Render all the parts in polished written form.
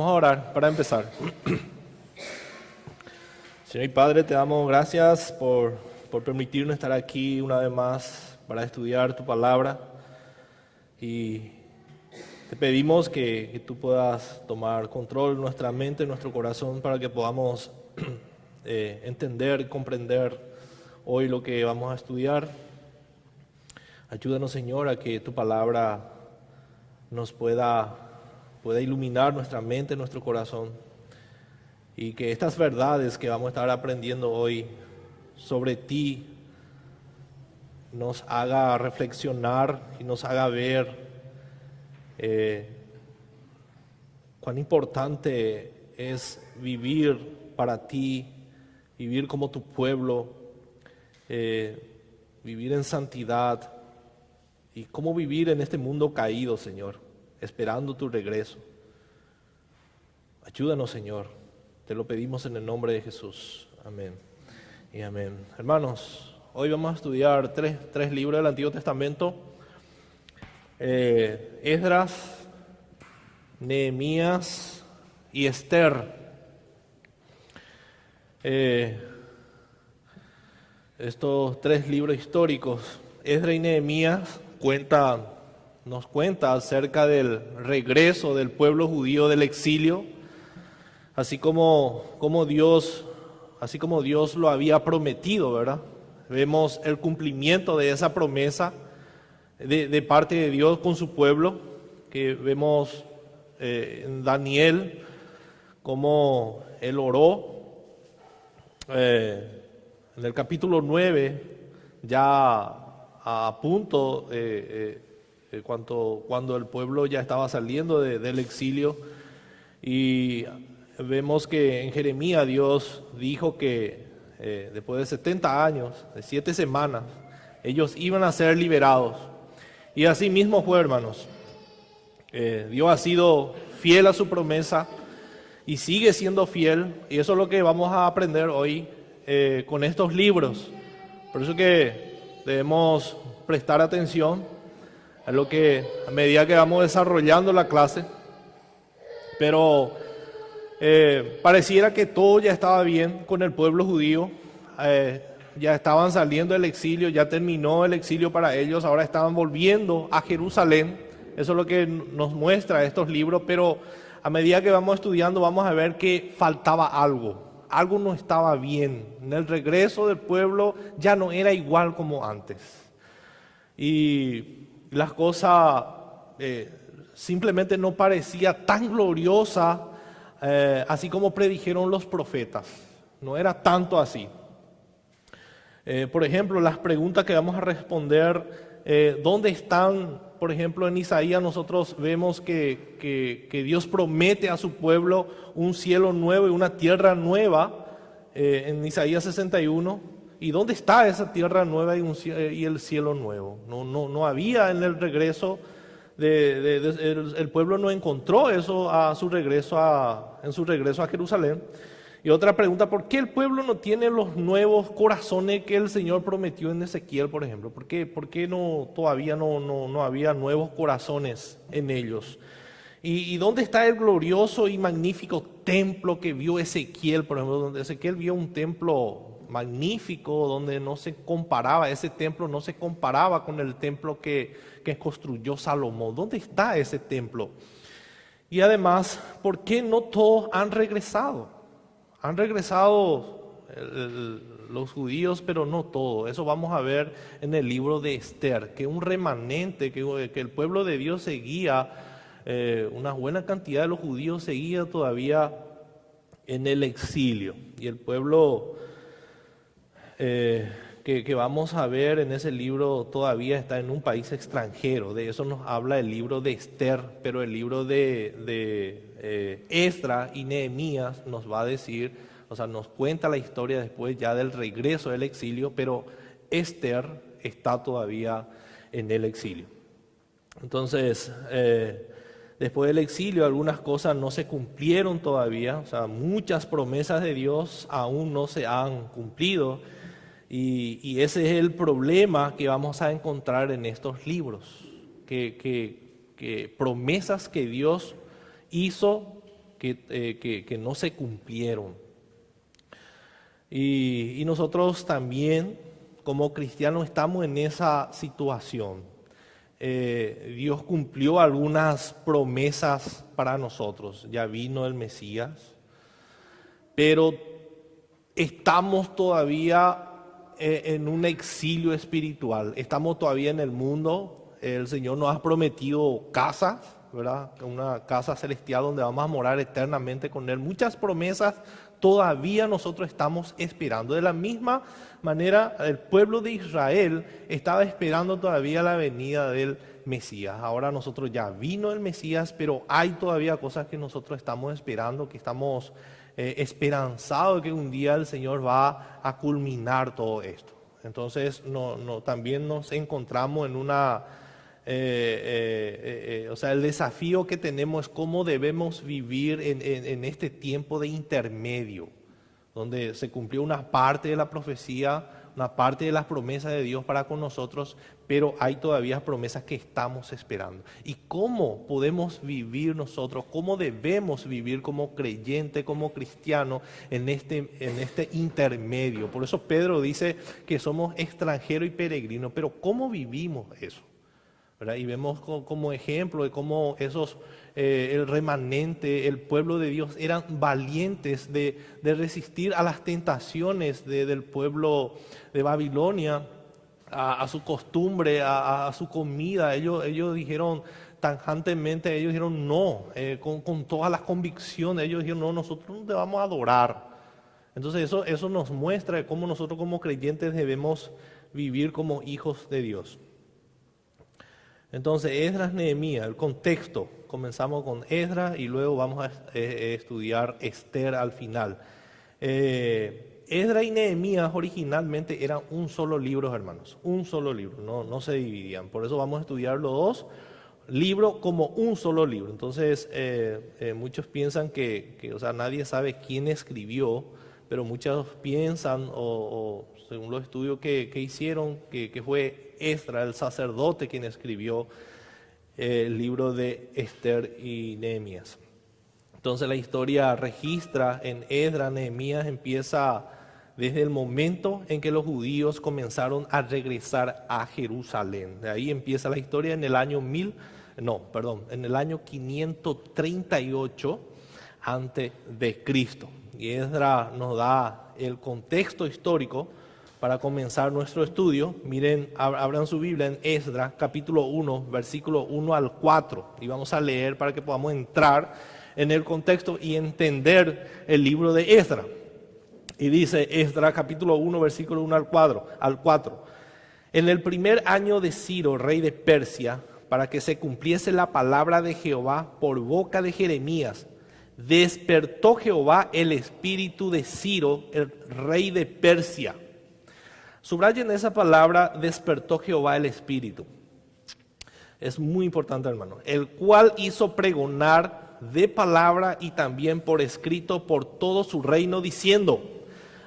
Vamos a orar para empezar. Señor y Padre, te damos gracias por permitirnos estar aquí una vez más para estudiar tu palabra. Y te pedimos que tú puedas tomar control de nuestra mente, nuestro corazón, para que podamos entender y comprender hoy lo que vamos a estudiar. Ayúdanos, Señor, a que tu palabra nos pueda iluminar nuestra mente, nuestro corazón, y que estas verdades que vamos a estar aprendiendo hoy sobre ti nos haga reflexionar y nos haga ver cuán importante es vivir para ti, vivir como tu pueblo, vivir en santidad y cómo vivir en este mundo caído, Señor, esperando tu regreso. Ayúdanos, Señor, te lo pedimos en el nombre de Jesús. Amén y amén. Hermanos, hoy vamos a estudiar tres libros del Antiguo Testamento. Esdras, Nehemías y Esther. Estos tres libros históricos, Esdras y Nehemías, nos cuenta acerca del regreso del pueblo judío del exilio, así como Dios lo había prometido, ¿verdad? Vemos el cumplimiento de esa promesa de parte de Dios con su pueblo, que vemos en Daniel, cómo él oró. En el capítulo 9, ya a punto, cuando el pueblo ya estaba saliendo del exilio, y vemos que en Jeremías Dios dijo que después de 70 años, de 7 semanas, ellos iban a ser liberados. Y así mismo fue, hermanos. Dios ha sido fiel a su promesa y sigue siendo fiel, y eso es lo que vamos a aprender hoy con estos libros. Por eso que debemos prestar atención a lo que, a medida que vamos desarrollando la clase. Pero pareciera que todo ya estaba bien con el pueblo judío. Ya estaban saliendo del exilio, ya terminó el exilio para ellos, ahora estaban volviendo a Jerusalén. Eso es lo que nos muestra estos libros, pero a medida que vamos estudiando vamos a ver que faltaba algo no estaba bien. En el regreso del pueblo ya no era igual como antes. Y las cosas simplemente no parecía tan gloriosa así como predijeron los profetas. No era tanto así. Por ejemplo, las preguntas que vamos a responder, ¿dónde están? Por ejemplo, en Isaías nosotros vemos que Dios promete a su pueblo un cielo nuevo y una tierra nueva, en Isaías 61. ¿Y dónde está esa tierra nueva y el cielo nuevo? No había en el regreso, el pueblo no encontró eso en su regreso a Jerusalén. Y otra pregunta, ¿por qué el pueblo no tiene los nuevos corazones que el Señor prometió en Ezequiel, por ejemplo? ¿Por qué todavía no había nuevos corazones en ellos? ¿Y dónde está el glorioso y magnífico templo que vio Ezequiel, por ejemplo? Donde Ezequiel vio un templo magnífico, donde ese templo no se comparaba con el templo que construyó Salomón. ¿Dónde está ese templo? Y además, ¿por qué no todos han regresado? Han regresado los judíos, pero no todos. Eso vamos a ver en el libro de Esther, que un remanente, que el pueblo de Dios seguía, una buena cantidad de los judíos seguía todavía en el exilio. Y el pueblo que vamos a ver en ese libro todavía está en un país extranjero. De eso nos habla el libro de Esther, pero el libro de Esdras y Nehemías nos va a decir, o sea, nos cuenta la historia después ya del regreso del exilio, pero Esther está todavía en el exilio. Entonces, después del exilio algunas cosas no se cumplieron todavía, o sea, muchas promesas de Dios aún no se han cumplido. Y ese es el problema que vamos a encontrar en estos libros, que promesas que Dios hizo que no se cumplieron. Y nosotros también, como cristianos, estamos en esa situación. Dios cumplió algunas promesas para nosotros. Ya vino el Mesías, pero estamos todavía en un exilio espiritual. Estamos todavía en el mundo. El Señor nos ha prometido casas, ¿verdad? Una casa celestial donde vamos a morar eternamente con Él. Muchas promesas todavía nosotros estamos esperando. De la misma manera, el pueblo de Israel estaba esperando todavía la venida del Mesías. Ahora nosotros ya vino el Mesías, pero hay todavía cosas que nosotros estamos esperando, que estamos esperanzados de que un día el Señor va a culminar todo esto. Entonces también nos encontramos en una... o sea, el desafío que tenemos es cómo debemos vivir en este tiempo de intermedio, donde se cumplió una parte de la profecía, una parte de las promesas de Dios para con nosotros, pero hay todavía promesas que estamos esperando. ¿Y cómo podemos vivir nosotros? ¿Cómo debemos vivir como creyente, como cristiano en este intermedio? Por eso Pedro dice que somos extranjeros y peregrinos, pero ¿cómo vivimos eso? ¿Verdad? Y vemos como ejemplo de cómo el remanente, el pueblo de Dios, eran valientes de resistir a las tentaciones del pueblo de Babilonia, a su costumbre, a su comida. Ellos dijeron tajantemente, ellos dijeron no, con todas las convicciones. Ellos dijeron no, nosotros no te vamos a adorar. Entonces eso nos muestra cómo nosotros como creyentes debemos vivir como hijos de Dios. Entonces, Esdras, Nehemías, el contexto. Comenzamos con Esdras y luego vamos a estudiar Esther al final. Esdras y Nehemías originalmente eran un solo libro, hermanos. Un solo libro, no se dividían. Por eso vamos a estudiar los dos libros como un solo libro. Entonces, muchos piensan o sea, nadie sabe quién escribió, pero muchos piensan, o según los estudios que hicieron, que fue Esdras, el sacerdote, quien escribió el libro de Esther y Nehemías. Entonces la historia registra en Esdras, Nehemías, empieza desde el momento en que los judíos comenzaron a regresar a Jerusalén. De ahí empieza la historia en el año en el año 538 antes de Cristo. Y Esdras nos da el contexto histórico para comenzar nuestro estudio. Miren, abran su Biblia en Esdras, capítulo 1, versículo 1 al 4. Y vamos a leer para que podamos entrar en el contexto y entender el libro de Esdras. Y dice Esdras, capítulo 1, versículo 1 al 4. En el primer año de Ciro, rey de Persia, para que se cumpliese la palabra de Jehová por boca de Jeremías, despertó Jehová el espíritu de Ciro, el rey de Persia. Subrayen esa palabra, despertó Jehová el espíritu. Es muy importante, hermano. El cual hizo pregonar de palabra y también por escrito por todo su reino, diciendo: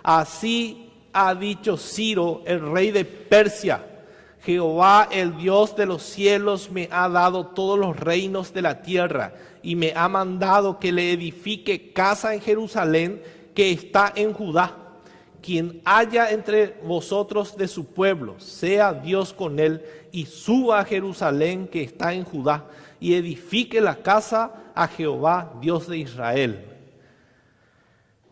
así ha dicho Ciro, el rey de Persia: Jehová, el Dios de los cielos, me ha dado todos los reinos de la tierra y me ha mandado que le edifique casa en Jerusalén, que está en Judá. Quien haya entre vosotros de su pueblo, sea Dios con él, y suba a Jerusalén que está en Judá, y edifique la casa a Jehová, Dios de Israel,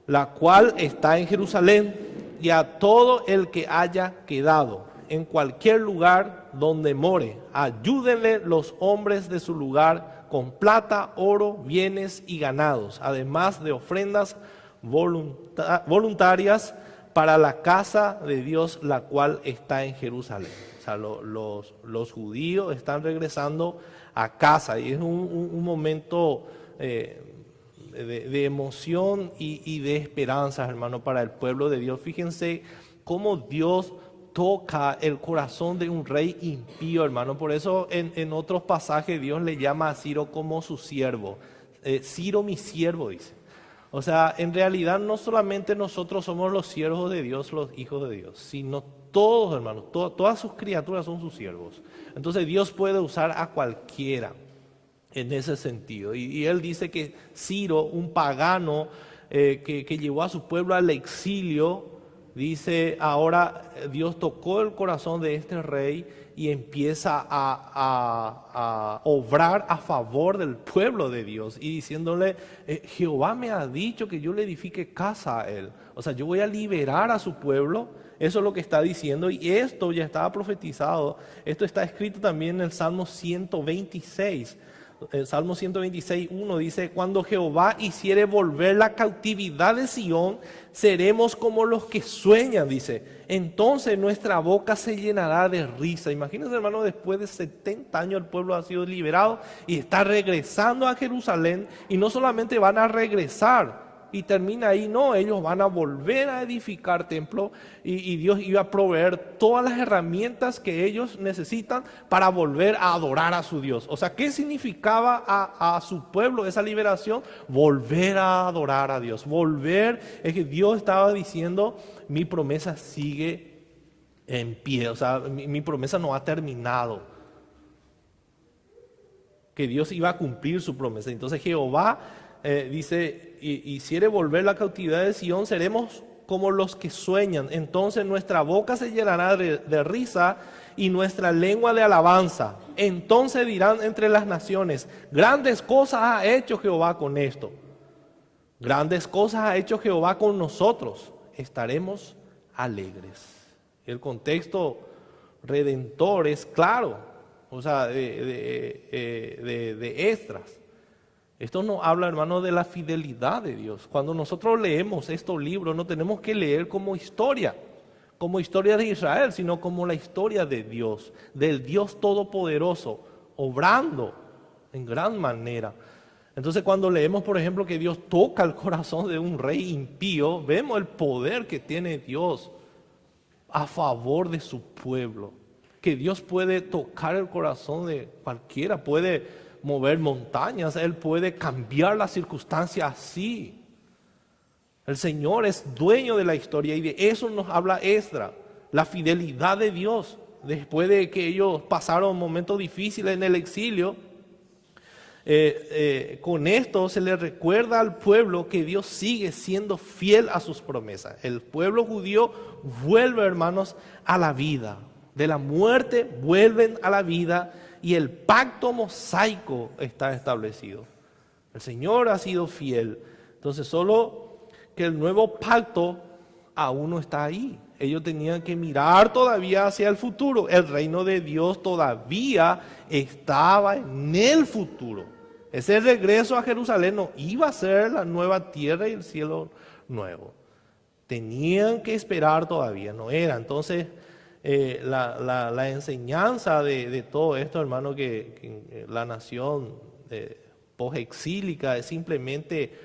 la cual está en Jerusalén, y a todo el que haya quedado en cualquier lugar donde more, ayúdenle los hombres de su lugar con plata, oro, bienes y ganados, además de ofrendas voluntarias para la casa de Dios, la cual está en Jerusalén. O sea, los judíos están regresando a casa y es un momento de emoción y de esperanza, hermano, para el pueblo de Dios. Fíjense cómo Dios toca el corazón de un rey impío, hermano. Por eso en otros pasajes Dios le llama a Ciro como su siervo. Ciro, mi siervo, dice. O sea, en realidad no solamente nosotros somos los siervos de Dios, los hijos de Dios, sino todos, hermanos, todas sus criaturas son sus siervos. Entonces Dios puede usar a cualquiera. en ese sentido. Y él dice que Ciro, un pagano que llevó a su pueblo al exilio, dice, ahora Dios tocó el corazón de este rey y empieza a obrar a favor del pueblo de Dios y diciéndole, Jehová me ha dicho que yo le edifique casa a él. O sea, yo voy a liberar a su pueblo. Eso es lo que está diciendo, y esto ya estaba profetizado. Esto está escrito también en el Salmo 126. El Salmo 126, 1 dice, cuando Jehová hiciere volver la cautividad de Sión, seremos como los que sueñan, dice. Entonces nuestra boca se llenará de risa. Imagínense, hermano, después de 70 años el pueblo ha sido liberado y está regresando a Jerusalén, y no solamente van a regresar y termina ahí, no, ellos van a volver a edificar templo y Dios iba a proveer todas las herramientas que ellos necesitan para volver a adorar a su Dios. O sea, ¿qué significaba a su pueblo esa liberación? Volver a adorar a Dios, volver, es que Dios estaba diciendo, mi promesa sigue en pie, o sea, mi promesa no ha terminado. Que Dios iba a cumplir su promesa. Entonces Jehová dice, hiciere volver la cautividad de Sión, seremos como los que sueñan. Entonces nuestra boca se llenará de risa y nuestra lengua de alabanza. Entonces dirán entre las naciones, grandes cosas ha hecho Jehová con esto. Grandes cosas ha hecho Jehová con nosotros. Estaremos alegres. El contexto redentor es claro, o sea, de Esdras. Esto nos habla, hermano, de la fidelidad de Dios. Cuando nosotros leemos estos libros, no tenemos que leer como historia de Israel, sino como la historia de Dios, del Dios Todopoderoso, obrando en gran manera. Entonces, cuando leemos, por ejemplo, que Dios toca el corazón de un rey impío, vemos el poder que tiene Dios a favor de su pueblo. Que Dios puede tocar el corazón de cualquiera, puede mover montañas, Él puede cambiar las circunstancias así. El Señor es dueño de la historia y de eso nos habla Esdras, la fidelidad de Dios. Después de que ellos pasaron momentos difíciles en el exilio, con esto se le recuerda al pueblo que Dios sigue siendo fiel a sus promesas. El pueblo judío vuelve, hermanos, a la vida. De la muerte vuelven a la vida. Y el pacto mosaico está establecido. El Señor ha sido fiel. Entonces solo que el nuevo pacto aún no está ahí. Ellos tenían que mirar todavía hacia el futuro. El reino de Dios todavía estaba en el futuro. Ese regreso a Jerusalén no iba a ser la nueva tierra y el cielo nuevo. Tenían que esperar todavía, no era. Entonces la enseñanza de todo esto, hermano, que la nación posexílica es simplemente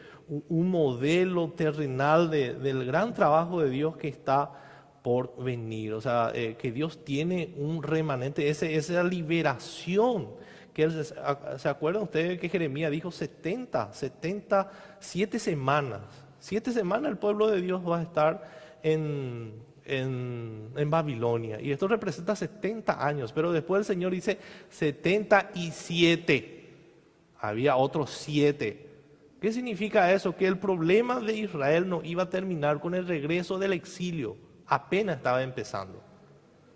un modelo terrenal del gran trabajo de Dios que está por venir. O sea, que Dios tiene un remanente, esa liberación. Que él, ¿se acuerdan ustedes que Jeremías dijo 7 semanas? 7 semanas el pueblo de Dios va a estar en Babilonia, y esto representa 70 años, pero después el Señor dice 77, había otros 7. ¿Qué significa eso? Que el problema de Israel no iba a terminar con el regreso del exilio, apenas estaba empezando.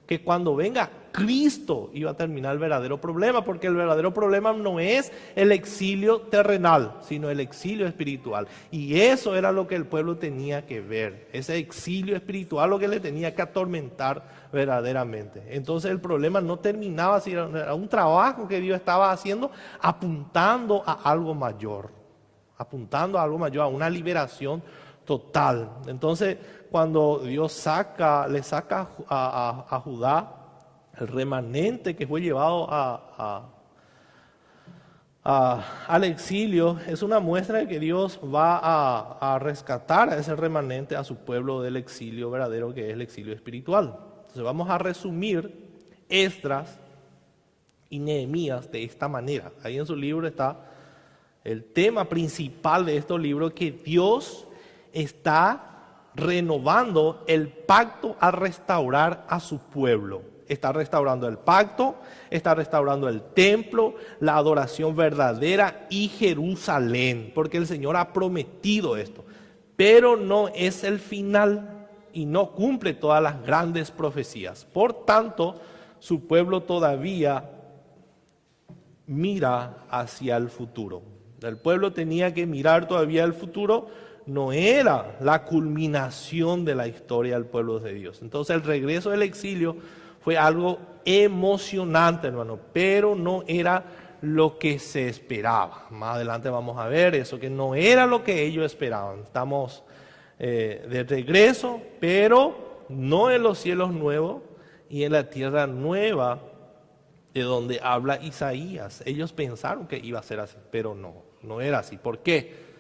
Que cuando venga Cristo iba a terminar el verdadero problema, porque el verdadero problema no es el exilio terrenal, sino el exilio espiritual. Y eso era lo que el pueblo tenía que ver, ese exilio espiritual, lo que le tenía que atormentar verdaderamente. Entonces el problema no terminaba, sino era un trabajo que Dios estaba haciendo apuntando a algo mayor, a una liberación total. Entonces, cuando Dios le saca a Judá, el remanente que fue llevado al exilio, es una muestra de que Dios va a rescatar a ese remanente, a su pueblo del exilio verdadero, que es el exilio espiritual. Entonces vamos a resumir Esdras y Nehemías de esta manera. Ahí en su libro está el tema principal de estos libros, que Dios está renovando el pacto al restaurar a su pueblo. Está restaurando el pacto, está restaurando el templo, la adoración verdadera y Jerusalén, porque el Señor ha prometido esto. Pero no es el final y no cumple todas las grandes profecías. Por tanto, su pueblo todavía mira hacia el futuro. El pueblo tenía que mirar todavía al futuro, no era la culminación de la historia del pueblo de Dios. Entonces el regreso del exilio fue algo emocionante, hermano, pero no era lo que se esperaba. Más adelante vamos a ver eso, que no era lo que ellos esperaban. Estamos de regreso, pero no en los cielos nuevos y en la tierra nueva de donde habla Isaías. Ellos pensaron que iba a ser así, pero no era así. ¿Por qué?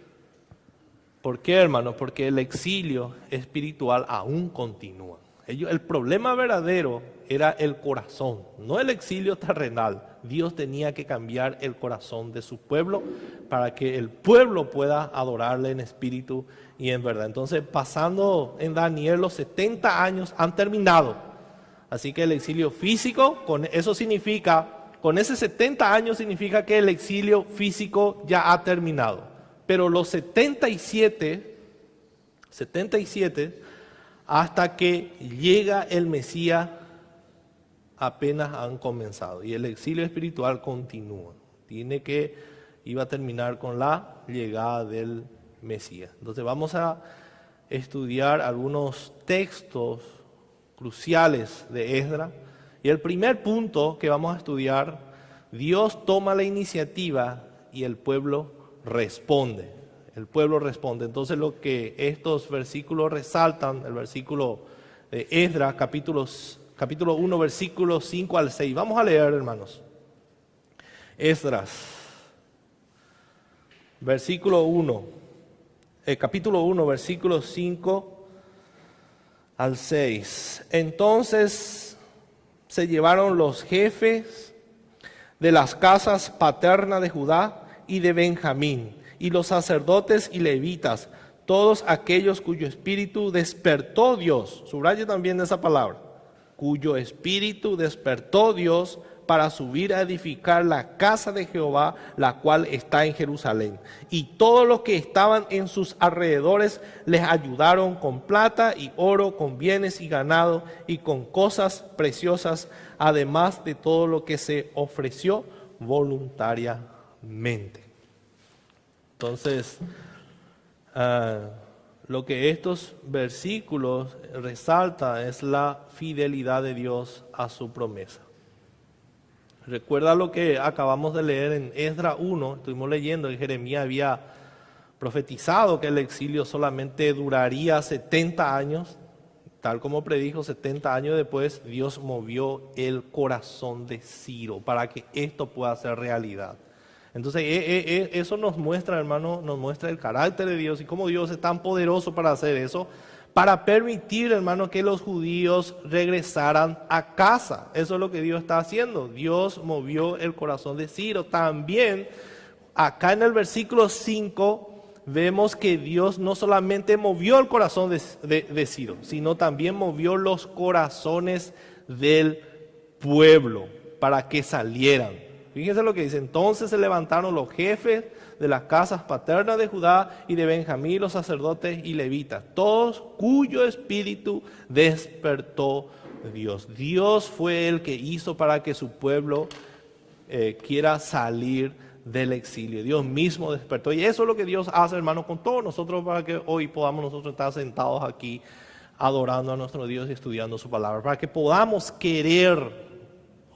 ¿Por qué, hermanos? Porque el exilio espiritual aún continúa. El problema verdadero era el corazón, no el exilio terrenal. Dios tenía que cambiar el corazón de su pueblo para que el pueblo pueda adorarle en espíritu y en verdad. Entonces, pasando en Daniel, los 70 años han terminado. Así que el exilio físico, con ese 70 años significa que el exilio físico ya ha terminado. Pero los 77 hasta que llega el Mesías apenas han comenzado. Y el exilio espiritual continúa. Iba a terminar con la llegada del Mesías. Entonces vamos a estudiar algunos textos cruciales de Esdras. Y el primer punto que vamos a estudiar, Dios toma la iniciativa y el pueblo responde. El pueblo responde. Entonces lo que estos versículos resaltan, el versículo de Esdras, capítulo 1, versículos 5 al 6. Vamos a leer, hermanos. Esdras, capítulo 1, versículos 5 al 6. Entonces se llevaron los jefes de las casas paternas de Judá y de Benjamín, y los sacerdotes y levitas, todos aquellos cuyo espíritu despertó Dios, subraye también esa palabra, cuyo espíritu despertó Dios para subir a edificar la casa de Jehová, la cual está en Jerusalén. Y todos los que estaban en sus alrededores les ayudaron con plata y oro, con bienes y ganado y con cosas preciosas, además de todo lo que se ofreció voluntariamente. Entonces, lo que estos versículos resaltan es la fidelidad de Dios a su promesa. Recuerda lo que acabamos de leer en Esdras 1, estuvimos leyendo que Jeremías había profetizado que el exilio solamente duraría 70 años, tal como predijo. 70 años después Dios movió el corazón de Ciro para que esto pueda ser realidad. Entonces eso nos muestra, hermano, nos muestra el carácter de Dios y cómo Dios es tan poderoso para hacer eso, para permitir, hermano, que los judíos regresaran a casa. Eso es lo que Dios está haciendo. Dios movió el corazón de Ciro. También, acá en el versículo 5, vemos que Dios no solamente movió el corazón de Ciro, sino también movió los corazones del pueblo para que salieran. Fíjense lo que dice: entonces se levantaron los jefes de las casas paternas de Judá y de Benjamín, los sacerdotes y levitas, todos cuyo espíritu despertó Dios. Dios fue el que hizo para que su pueblo quiera salir del exilio. Dios mismo despertó. Y eso es lo que Dios hace, hermano, con todos nosotros, para que hoy podamos nosotros estar sentados aquí adorando a nuestro Dios y estudiando su palabra, para que podamos querer,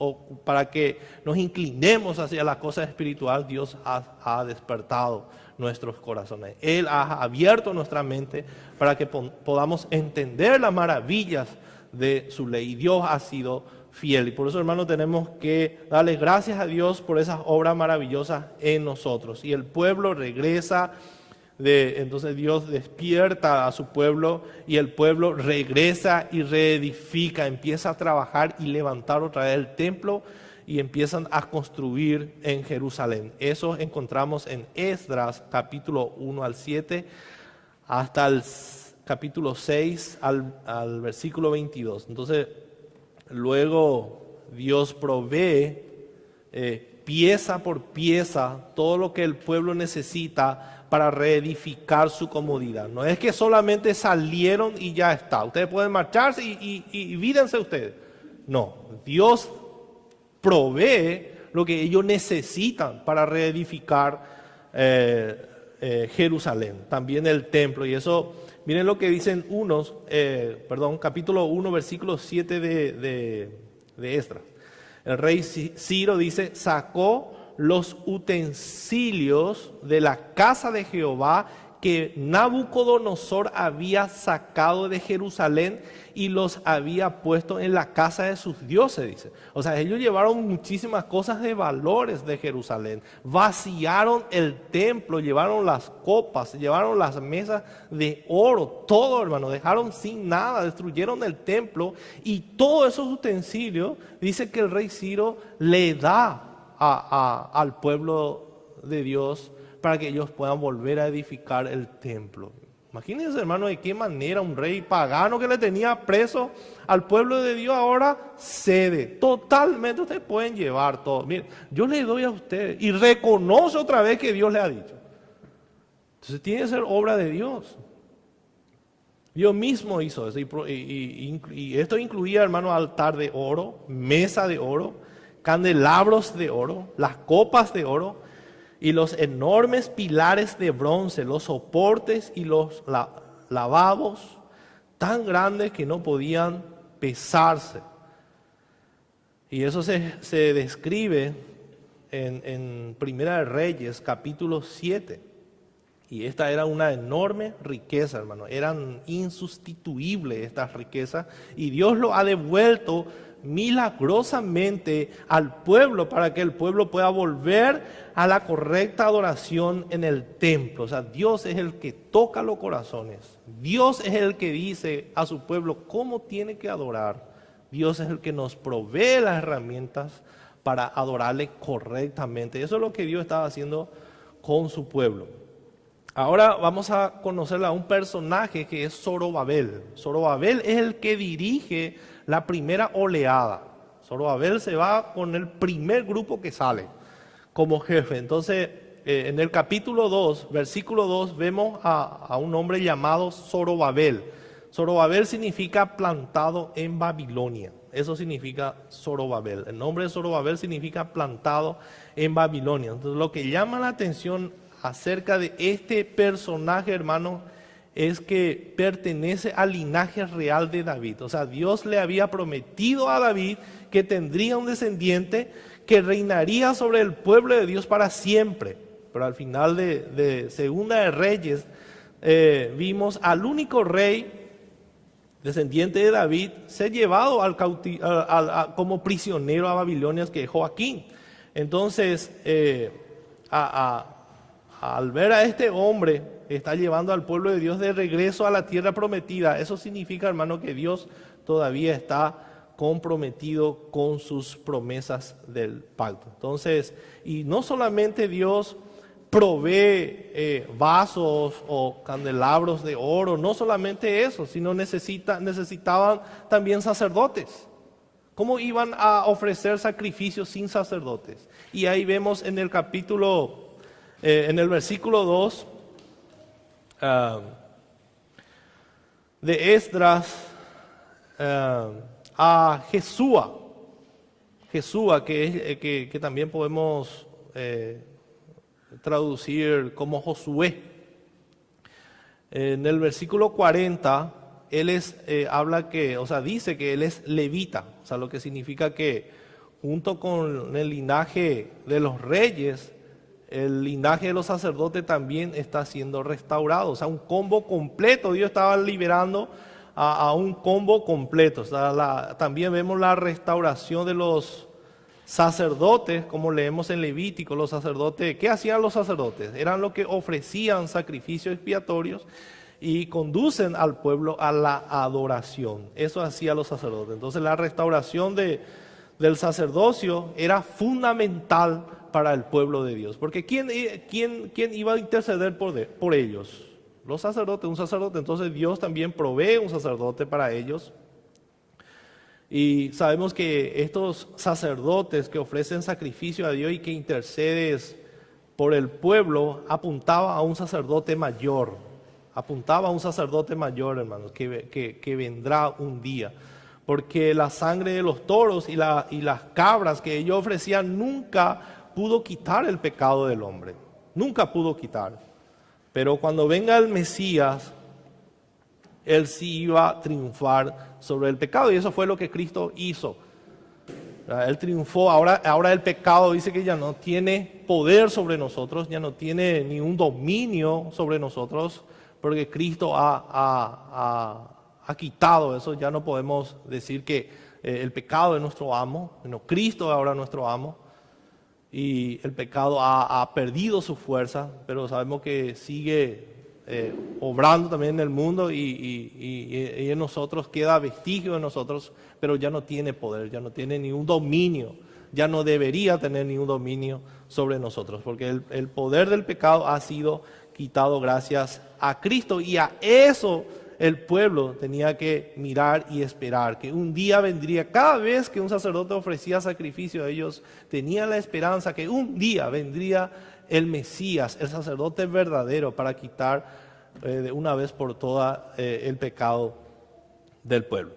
o para que nos inclinemos hacia la cosa espiritual. Dios ha despertado nuestros corazones. Él ha abierto nuestra mente para que podamos entender las maravillas de su ley. Dios ha sido fiel y por eso, hermanos, tenemos que darle gracias a Dios por esas obras maravillosas en nosotros. Y el pueblo regresa. Entonces Dios despierta a su pueblo y el pueblo regresa y reedifica, empieza a trabajar y levantar otra vez el templo y empiezan a construir en Jerusalén. Eso encontramos en Esdras capítulo 1 al 7 hasta el capítulo 6 al versículo 22. Entonces Luego Dios provee pieza por pieza todo lo que el pueblo necesita para reedificar su comodidad. No es que solamente salieron y ya está. Ustedes pueden marcharse y vídense ustedes. No, Dios provee lo que ellos necesitan para reedificar Jerusalén, también el templo. Y eso, miren lo que dicen capítulo 1, versículo 7 de Esdras. El rey Ciro dice, sacó los utensilios de la casa de Jehová que Nabucodonosor había sacado de Jerusalén y los había puesto en la casa de sus dioses, dice. O sea, ellos llevaron muchísimas cosas de valores de Jerusalén, vaciaron el templo, llevaron las copas, llevaron las mesas de oro, todo, hermano, dejaron sin nada, destruyeron el templo y todos esos utensilios, dice que el rey Ciro le da al pueblo de Dios para que ellos puedan volver a edificar el templo. Imagínense, hermano, de qué manera un rey pagano que le tenía preso al pueblo de Dios ahora cede totalmente. Ustedes pueden llevar todo. Miren, yo le doy a ustedes y reconoce otra vez que Dios le ha dicho. Entonces tiene que ser obra de Dios. Dios mismo hizo eso y esto incluía, hermano, altar de oro, mesa de oro, candelabros de oro, las copas de oro y los enormes pilares de bronce, los soportes y los lavabos tan grandes que no podían pesarse. Y eso se describe en Primera de Reyes, capítulo 7. Y esta era una enorme riqueza, hermano. Eran insustituibles estas riquezas. Y Dios lo ha devuelto milagrosamente al pueblo para que el pueblo pueda volver a la correcta adoración en el templo. O sea, Dios es el que toca los corazones. Dios es el que dice a su pueblo cómo tiene que adorar. Dios es el que nos provee las herramientas para adorarle correctamente. Eso es lo que Dios estaba haciendo con su pueblo. Ahora vamos a conocer a un personaje que es Zorobabel. Zorobabel es el que dirige la primera oleada. Zorobabel se va con el primer grupo que sale como jefe. Entonces, en el capítulo 2, versículo 2, vemos a un hombre llamado Zorobabel. Zorobabel significa plantado en Babilonia. Eso significa Zorobabel. El nombre de Zorobabel significa plantado en Babilonia. Entonces, lo que llama la atención acerca de este personaje, hermano, es que pertenece al linaje real de David. O sea, Dios le había prometido a David que tendría un descendiente que reinaría sobre el pueblo de Dios para siempre. Pero al final de Segunda de Reyes vimos al único rey descendiente de David ser llevado como prisionero a Babilonia, que es Joaquín. Entonces, al ver a este hombre que está llevando al pueblo de Dios de regreso a la tierra prometida, eso significa, hermano, que Dios todavía está comprometido con sus promesas del pacto. Entonces, y no solamente Dios provee vasos o candelabros de oro, no solamente eso, sino necesitaban también sacerdotes. ¿Cómo iban a ofrecer sacrificios sin sacerdotes? Y ahí vemos en el capítulo en el versículo 2 de Esdras a Jesúa, que también podemos traducir como Josué. En el versículo 40, él dice que él es levita, o sea, lo que significa que junto con el linaje de los reyes, el linaje de los sacerdotes también está siendo restaurado. O sea, un combo completo. Dios estaba liberando a un combo completo. O sea, también vemos la restauración de los sacerdotes, como leemos en Levítico. Los sacerdotes, ¿qué hacían los sacerdotes? Eran los que ofrecían sacrificios expiatorios y conducen al pueblo a la adoración. Eso hacían los sacerdotes. Entonces, la restauración del sacerdocio era fundamental para el pueblo de Dios. Porque ¿quién iba a interceder por ellos? Los sacerdotes, un sacerdote. Entonces Dios también provee un sacerdote para ellos. Y sabemos que estos sacerdotes que ofrecen sacrificio a Dios y que intercedes por el pueblo, apuntaba a un sacerdote mayor. Apuntaba a un sacerdote mayor, hermanos, que vendrá un día. Porque la sangre de los toros y las cabras que ellos ofrecían nunca pudo quitar el pecado del hombre. Nunca pudo quitar. Pero cuando venga el Mesías, Él sí iba a triunfar sobre el pecado. Y eso fue lo que Cristo hizo. Él triunfó. Ahora el pecado dice que ya no tiene poder sobre nosotros, ya no tiene ni un dominio sobre nosotros, porque Cristo ha quitado eso. Ya no podemos decir que el pecado es nuestro amo. No, Cristo es ahora nuestro amo. Y el pecado ha perdido su fuerza, pero sabemos que sigue obrando también en el mundo y en nosotros queda vestigio de nosotros, pero ya no tiene poder, ya no tiene ningún dominio, ya no debería tener ningún dominio sobre nosotros, porque el poder del pecado ha sido quitado gracias a Cristo, y a eso el pueblo tenía que mirar y esperar, que un día vendría. Cada vez que un sacerdote ofrecía sacrificio, ellos tenían la esperanza que un día vendría el Mesías, el sacerdote verdadero, para quitar de una vez por todas el pecado del pueblo.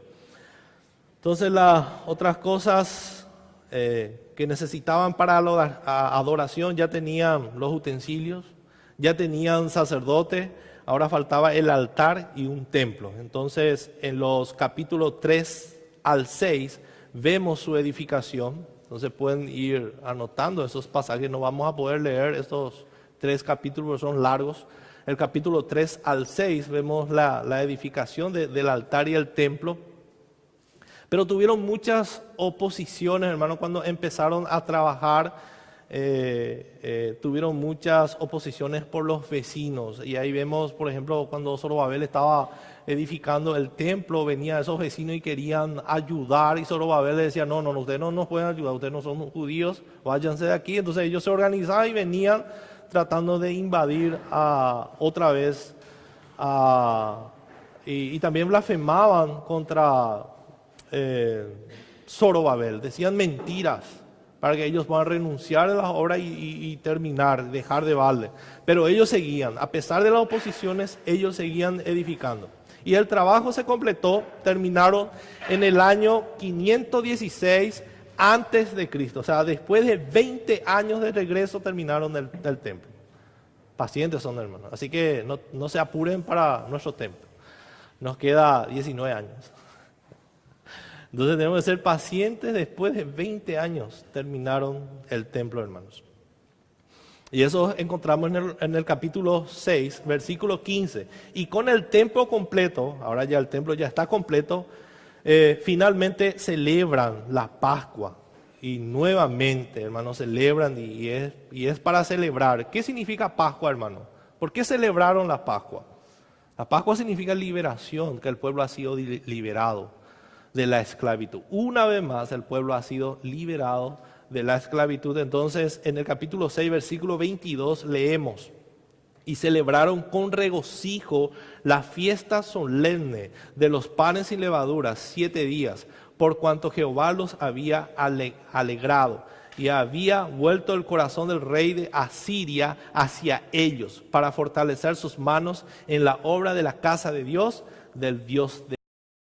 Entonces, las otras cosas que necesitaban para la adoración, ya tenían los utensilios, ya tenían sacerdote. Ahora faltaba el altar y un templo. Entonces, en los capítulos 3 al 6 vemos su edificación. Entonces pueden ir anotando esos pasajes. No vamos a poder leer estos 3 capítulos, son largos. El capítulo 3 al 6 vemos la edificación del altar y el templo. Pero tuvieron muchas oposiciones, hermano, cuando empezaron a trabajar. Tuvieron muchas oposiciones por los vecinos, y ahí vemos, por ejemplo, cuando Zorobabel estaba edificando el templo, venían esos vecinos y querían ayudar, y Zorobabel le decía: no, ustedes no nos pueden ayudar, ustedes no son judíos, váyanse de aquí. Entonces ellos se organizaban y venían tratando de invadir otra vez, y también blasfemaban contra Zorobabel, decían mentiras para que ellos puedan renunciar a las obras y terminar, dejar de valer. Pero ellos seguían, a pesar de las oposiciones, ellos seguían edificando. Y el trabajo se completó, terminaron en el año 516 antes de Cristo. O sea, después de 20 años de regreso terminaron el templo. Pacientes son, hermanos. Así que no se apuren para nuestro templo. Nos queda 19 años. Entonces tenemos que ser pacientes. Después de 20 años terminaron el templo, hermanos. Y eso encontramos en el capítulo 6, versículo 15. Y con el templo completo, ahora ya el templo ya está completo, finalmente celebran la Pascua. Y nuevamente, hermanos, celebran y es para celebrar. ¿Qué significa Pascua, hermano? ¿Por qué celebraron la Pascua? La Pascua significa liberación, que el pueblo ha sido liberado de la esclavitud. Una vez más el pueblo ha sido liberado de la esclavitud. Entonces en el capítulo 6 versículo 22 leemos: y celebraron con regocijo la fiesta solemne de los panes sin levaduras 7 días, por cuanto Jehová los había alegrado y había vuelto el corazón del rey de Asiria hacia ellos, para fortalecer sus manos en la obra de la casa de Dios, del Dios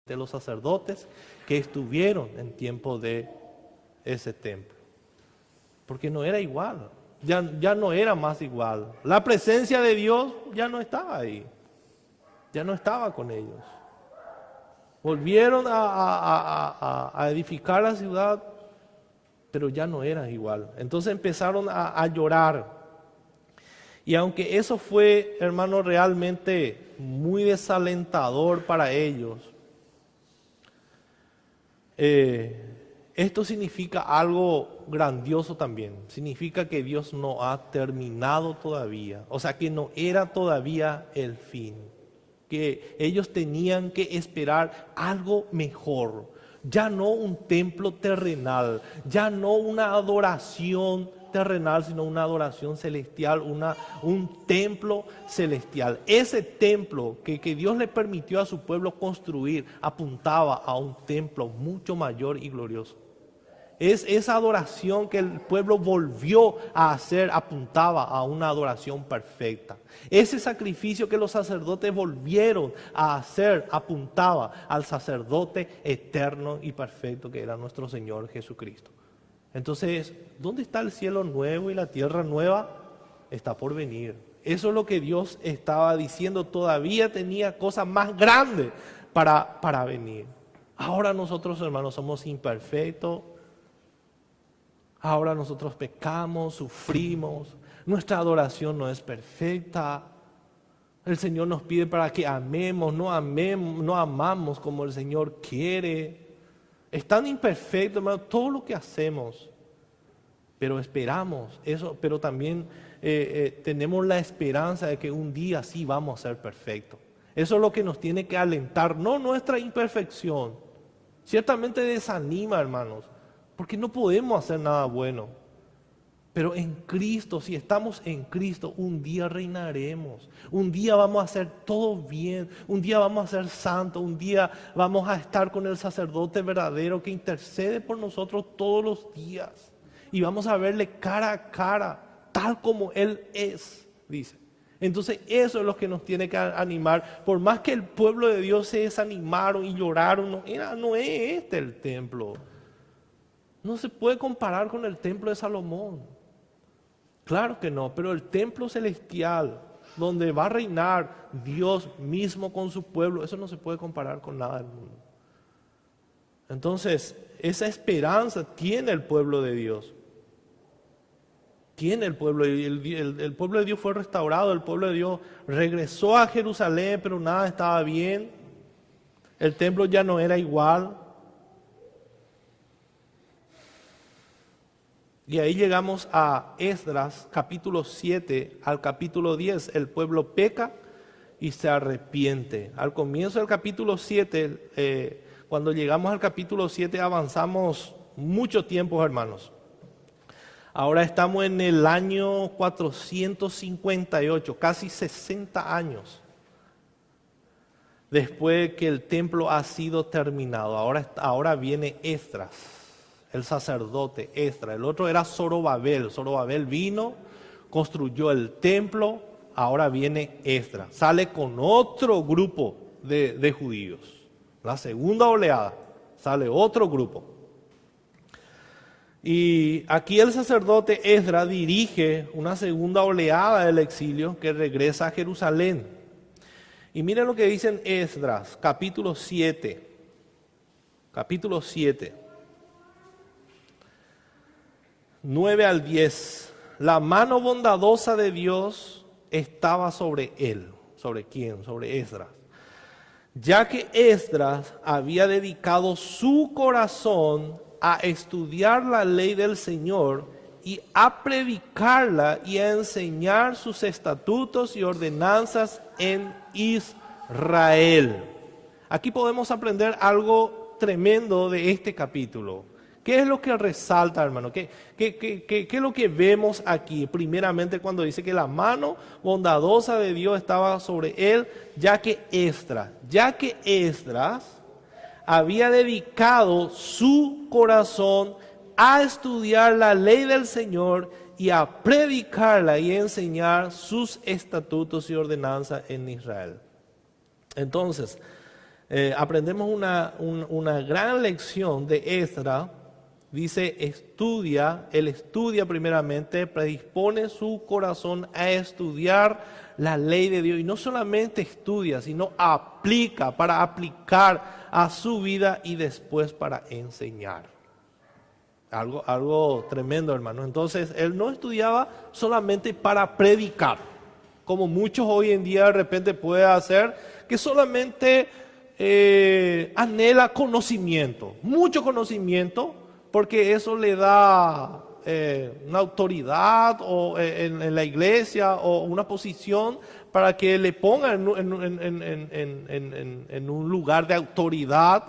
de los sacerdotes que estuvieron en tiempo de ese templo. Porque no era igual, ya no era más igual. La presencia de Dios ya no estaba ahí, ya no estaba con ellos. Volvieron a edificar la ciudad, pero ya no era igual. Entonces empezaron a llorar. Y aunque eso fue, hermano, realmente muy desalentador para ellos, esto significa algo grandioso también. Significa que Dios no ha terminado todavía. O sea, que no era todavía el fin. Que ellos tenían que esperar algo mejor. Ya no un templo terrenal, ya no una adoración terrenal, sino una adoración celestial, un templo celestial. Ese templo que Dios le permitió a su pueblo construir apuntaba a un templo mucho mayor y glorioso. Es esa adoración que el pueblo volvió a hacer, apuntaba a una adoración perfecta. Ese sacrificio que los sacerdotes volvieron a hacer, apuntaba al sacerdote eterno y perfecto que era nuestro Señor Jesucristo. Entonces, ¿dónde está el cielo nuevo y la tierra nueva? Está por venir. Eso es lo que Dios estaba diciendo. Todavía tenía cosas más grandes para venir. Ahora nosotros, hermanos, somos imperfectos. Ahora nosotros pecamos, sufrimos, nuestra adoración no es perfecta. El Señor nos pide para que amemos, no amamos como el Señor quiere. Es tan imperfecto, hermano, todo lo que hacemos. Pero esperamos eso, pero también tenemos la esperanza de que un día sí vamos a ser perfectos. Eso es lo que nos tiene que alentar, no nuestra imperfección. Ciertamente desanima, hermanos. Porque no podemos hacer nada bueno. Pero en Cristo, si estamos en Cristo, un día reinaremos. Un día vamos a hacer todo bien. Un día vamos a ser santos. Un día vamos a estar con el sacerdote verdadero que intercede por nosotros todos los días. Y vamos a verle cara a cara, tal como Él es, dice. Entonces eso es lo que nos tiene que animar. Por más que el pueblo de Dios se desanimaron y lloraron, no es este el templo. No se puede comparar con el templo de Salomón. Claro que no, pero el templo celestial, donde va a reinar Dios mismo con su pueblo, eso no se puede comparar con nada del mundo. Entonces, esa esperanza tiene el pueblo de Dios. Tiene el pueblo, el pueblo de Dios fue restaurado, el pueblo de Dios regresó a Jerusalén, pero nada estaba bien. El templo ya no era igual. Y ahí llegamos a Esdras, capítulo 7 al capítulo 10. El pueblo peca y se arrepiente. Al comienzo del capítulo 7, cuando llegamos al capítulo 7 avanzamos mucho tiempo, hermanos. Ahora estamos en el año 458, casi 60 años después que el templo ha sido terminado. Ahora viene Esdras. El sacerdote Esdras, el otro era Zorobabel. Zorobabel vino, construyó el templo, ahora viene Esdras. Sale con otro grupo de judíos. La segunda oleada, sale otro grupo. Y aquí el sacerdote Esdras dirige una segunda oleada del exilio que regresa a Jerusalén. Y miren lo que dice en Esdras, capítulo 7. Capítulo 7. 9 al 10, la mano bondadosa de Dios estaba sobre él. ¿Sobre quién? Sobre Esdras. Ya que Esdras había dedicado su corazón a estudiar la ley del Señor y a predicarla y a enseñar sus estatutos y ordenanzas en Israel. Aquí podemos aprender algo tremendo de este capítulo. ¿Qué es lo que resalta, hermano? ¿Qué es lo que vemos aquí? Primeramente cuando dice que la mano bondadosa de Dios estaba sobre él, ya que Esdras había dedicado su corazón a estudiar la ley del Señor y a predicarla y a enseñar sus estatutos y ordenanzas en Israel. Entonces, aprendemos una gran lección de Esdras. Dice, él estudia primeramente, predispone su corazón a estudiar la ley de Dios. Y no solamente estudia, sino aplica, para aplicar a su vida y después para enseñar. Algo tremendo, hermano. Entonces, él no estudiaba solamente para predicar, como muchos hoy en día de repente pueden hacer, que solamente anhela conocimiento, mucho conocimiento, porque eso le da una autoridad o en la iglesia o una posición para que le ponga en un lugar de autoridad.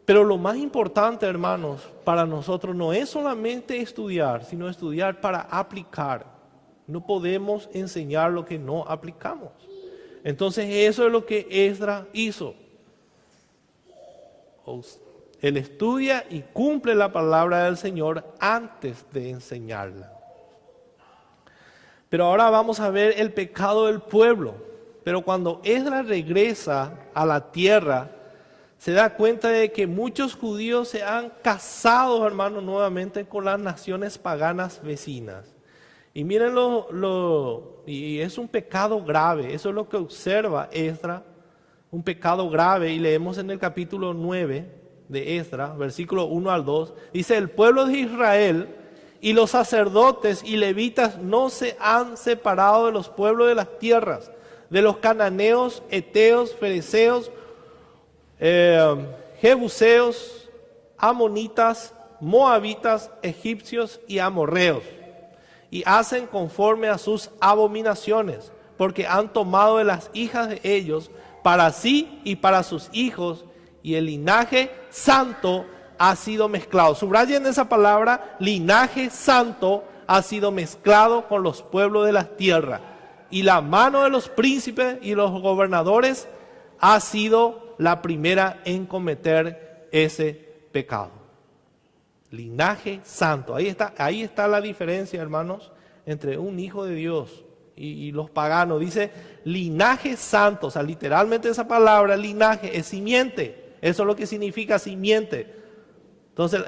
Pero lo más importante, hermanos, para nosotros no es solamente estudiar, sino estudiar para aplicar. No podemos enseñar lo que no aplicamos. Entonces eso es lo que Esdras hizo. Él estudia y cumple la palabra del Señor antes de enseñarla. Pero ahora vamos a ver el pecado del pueblo. Pero cuando Esdras regresa a la tierra, se da cuenta de que muchos judíos se han casado, hermanos, nuevamente con las naciones paganas vecinas. Y miren y es un pecado grave, eso es lo que observa Esdras, un pecado grave, y leemos en el capítulo 9 de Esdras, versículo 1 al 2, dice: el pueblo de Israel y los sacerdotes y levitas no se han separado de los pueblos de las tierras, de los cananeos, heteos, fereceos, jebuseos, amonitas, moabitas, egipcios y amorreos, y hacen conforme a sus abominaciones, porque han tomado de las hijas de ellos para sí y para sus hijos, y el linaje santo ha sido mezclado. Subrayen esa palabra: linaje santo ha sido mezclado con los pueblos de la tierra, y la mano de los príncipes y los gobernadores ha sido la primera en cometer ese pecado. Linaje santo. Ahí está la diferencia, hermanos, entre un hijo de Dios y los paganos. Dice linaje santo, o sea, literalmente esa palabra linaje es simiente. Eso es lo que significa simiente. Entonces,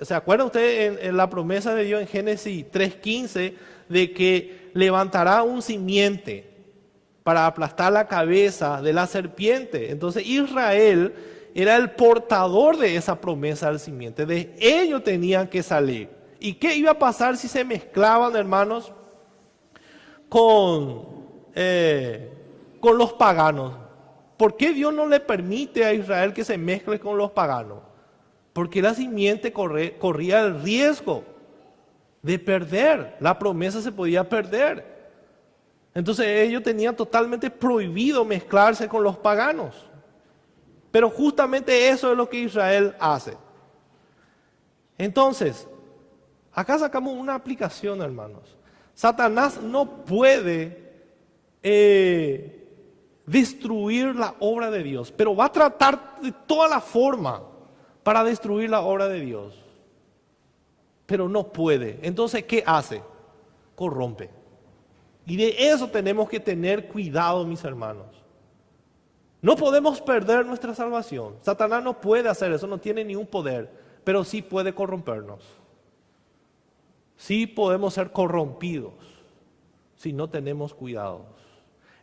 ¿se acuerdan ustedes en la promesa de Dios en Génesis 3:15 de que levantará un simiente para aplastar la cabeza de la serpiente? Entonces Israel era el portador de esa promesa del simiente. De ellos tenían que salir. ¿Y qué iba a pasar si se mezclaban, hermanos, con los paganos? ¿Por qué Dios no le permite a Israel que se mezcle con los paganos? Porque la simiente corría el riesgo de perder. La promesa se podía perder. Entonces ellos tenían totalmente prohibido mezclarse con los paganos. Pero justamente eso es lo que Israel hace. Entonces, acá sacamos una aplicación, hermanos. Satanás no puede destruir la obra de Dios, pero va a tratar de toda la forma para destruir la obra de Dios. Pero no puede. Entonces, ¿qué hace? Corrompe. Y de eso tenemos que tener cuidado, mis hermanos. No podemos perder nuestra salvación. Satanás no puede hacer eso, no tiene ningún poder, pero sí puede corrompernos. Sí podemos ser corrompidos si no tenemos cuidado.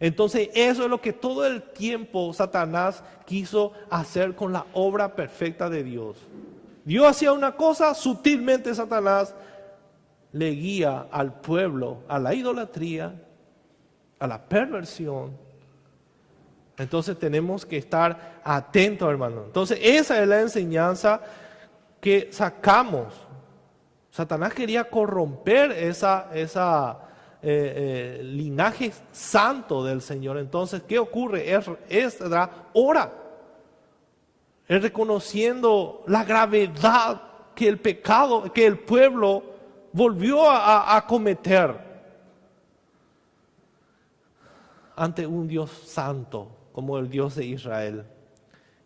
Entonces eso es lo que todo el tiempo Satanás quiso hacer con la obra perfecta de Dios. Dios hacía una cosa, sutilmente Satanás le guía al pueblo a la idolatría, a la perversión. Entonces tenemos que estar atentos, hermano. Entonces esa es la enseñanza que sacamos. Satanás quería corromper esa linaje santo del Señor. Entonces, ¿qué ocurre? Esdras ora. Él reconociendo la gravedad que el pecado, que el pueblo volvió a cometer ante un Dios santo como el Dios de Israel.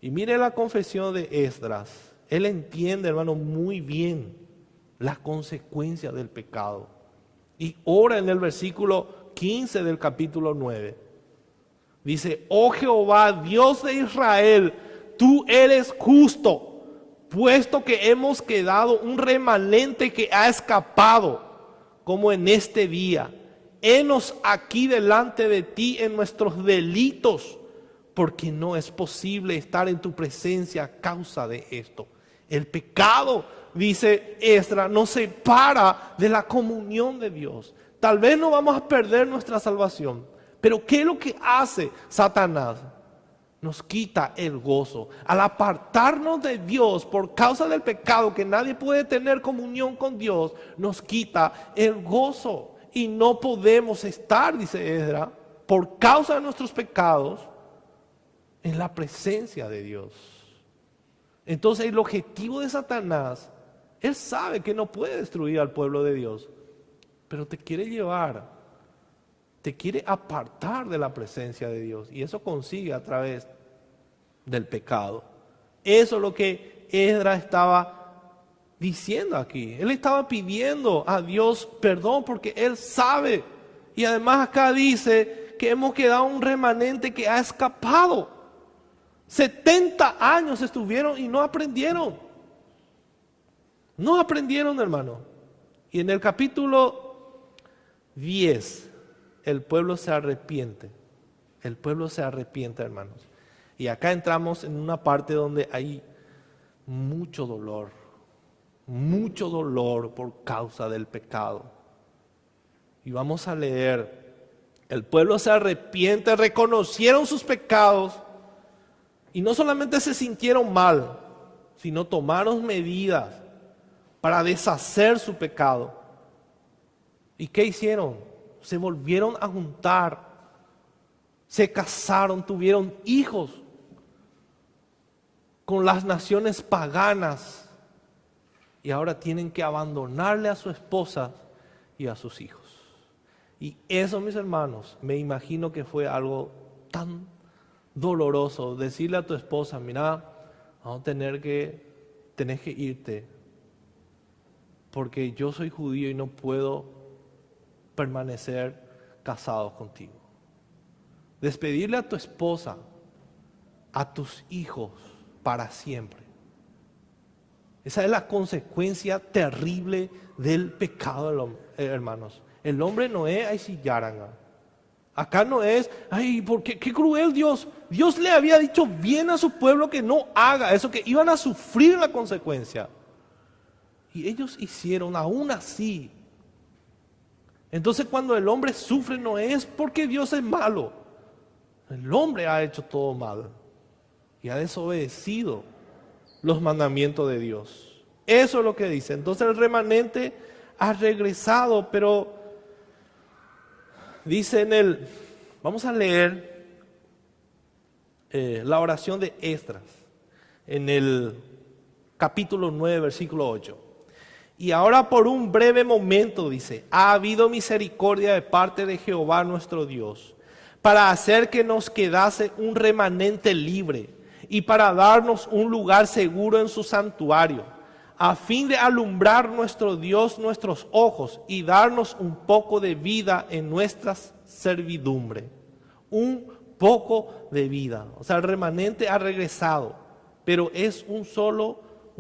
Y mire la confesión de Esdras. Él entiende, hermano, muy bien las consecuencias del pecado. Y ora en el versículo 15 del capítulo 9. Dice: oh Jehová, Dios de Israel, tú eres justo, puesto que hemos quedado un remanente que ha escapado, como en este día. Henos aquí delante de ti en nuestros delitos, porque no es posible estar en tu presencia a causa de esto. El pecado, dice Esdras, nos separa de la comunión de Dios. Tal vez no vamos a perder nuestra salvación, pero ¿qué es lo que hace Satanás? Nos quita el gozo. Al apartarnos de Dios por causa del pecado, que nadie puede tener comunión con Dios, nos quita el gozo. Y no podemos estar, dice Esdras, por causa de nuestros pecados, en la presencia de Dios. Entonces el objetivo de Satanás, él sabe que no puede destruir al pueblo de Dios, pero te quiere llevar, te quiere apartar de la presencia de Dios, y eso consigue a través del pecado. Eso es lo que Esdras estaba diciendo aquí. Él estaba pidiendo a Dios perdón porque él sabe, y además acá dice que hemos quedado un remanente que ha escapado. 70 años estuvieron y no aprendieron. No aprendieron, hermano. Y en el capítulo 10, el pueblo se arrepiente. El pueblo se arrepiente, hermanos. Y acá entramos en una parte donde hay mucho dolor por causa del pecado. Y vamos a leer, el pueblo se arrepiente, reconocieron sus pecados, y no solamente se sintieron mal, sino tomaron medidas para deshacer su pecado. ¿Y qué hicieron? Se volvieron a juntar, se casaron, tuvieron hijos con las naciones paganas, y ahora tienen que abandonarle a su esposa y a sus hijos. Y eso, mis hermanos, me imagino que fue algo tan doloroso, decirle a tu esposa: mira, tenés que irte, porque yo soy judío y no puedo permanecer casado contigo. Despedirle a tu esposa, a tus hijos para siempre. Esa es la consecuencia terrible del pecado del hombre, hermanos. El hombre no es así yaranga. Acá no es, qué cruel Dios. Dios le había dicho bien a su pueblo que no haga eso, que iban a sufrir la consecuencia. Y ellos hicieron aún así. Entonces cuando el hombre sufre no es porque Dios es malo. El hombre ha hecho todo mal y ha desobedecido los mandamientos de Dios. Eso es lo que dice. Entonces el remanente ha regresado, pero dice vamos a leer la oración de Esdras en el capítulo 9, versículo 8. Y ahora por un breve momento, dice, ha habido misericordia de parte de Jehová nuestro Dios, para hacer que nos quedase un remanente libre y para darnos un lugar seguro en su santuario, a fin de alumbrar nuestro Dios nuestros ojos y darnos un poco de vida en nuestras servidumbre. Un poco de vida. O sea, el remanente ha regresado, pero es un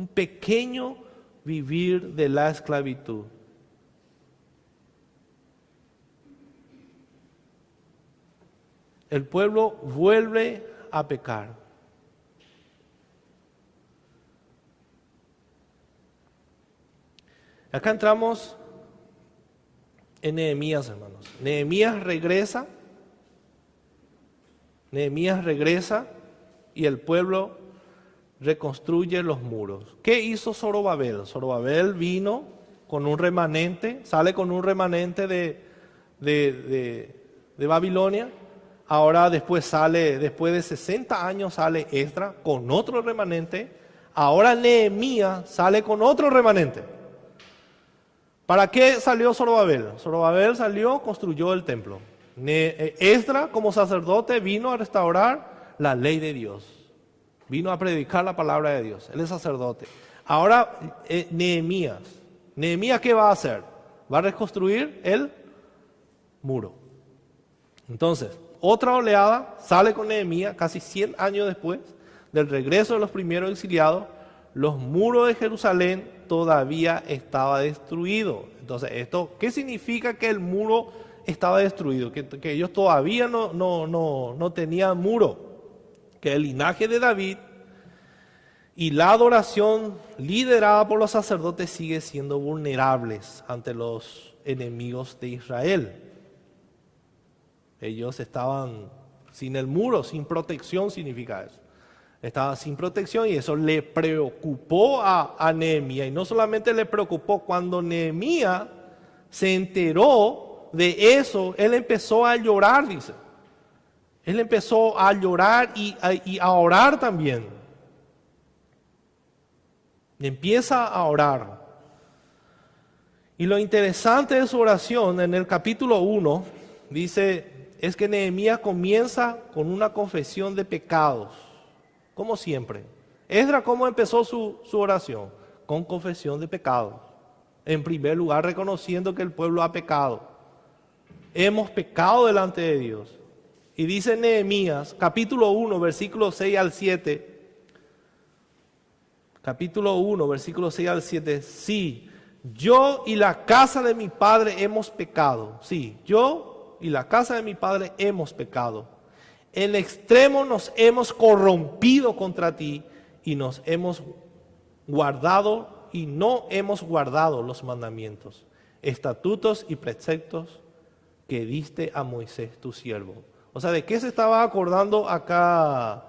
pequeño vivir de la esclavitud. El pueblo vuelve a pecar. Acá entramos en Nehemías, hermanos. Nehemías regresa y el pueblo reconstruye los muros. ¿Qué hizo Zorobabel? Zorobabel vino con un remanente, sale con un remanente de Babilonia. Ahora después de 60 años sale Esdras con otro remanente. Ahora Nehemías sale con otro remanente. ¿Para qué salió Zorobabel? Zorobabel construyó el templo. Esdras, como sacerdote, vino a restaurar la ley de Dios. Vino a predicar la palabra de Dios. Él es sacerdote. Ahora Nehemías. ¿Nehemías qué va a hacer? Va a reconstruir el muro. Entonces, otra oleada sale con Nehemías, casi 100 años después del regreso de los primeros exiliados. Los muros de Jerusalén todavía estaba destruido. Entonces, ¿qué significa que el muro estaba destruido? Que ellos todavía no tenían muro. Que el linaje de David y la adoración liderada por los sacerdotes sigue siendo vulnerables ante los enemigos de Israel. Ellos estaban sin el muro, sin protección significa eso. Estaban sin protección y eso le preocupó a Nehemías. Y no solamente le preocupó, cuando Nehemías se enteró de eso, él empezó a llorar, dice. Él empezó a llorar y a orar también. Y empieza a orar. Y lo interesante de su oración, en el capítulo 1, dice, es que Nehemías comienza con una confesión de pecados, como siempre. Esdras, ¿cómo empezó su oración? Con confesión de pecados. En primer lugar, reconociendo que el pueblo ha pecado. Hemos pecado delante de Dios. Y dice Nehemías, capítulo 1, versículos 6 al 7. Capítulo 1, versículos 6 al 7. Sí, yo y la casa de mi padre hemos pecado. Sí, yo y la casa de mi padre hemos pecado. En extremo nos hemos corrompido contra ti y nos hemos guardado y no hemos guardado los mandamientos, estatutos y preceptos que diste a Moisés tu siervo. O sea, ¿de qué se estaba acordando acá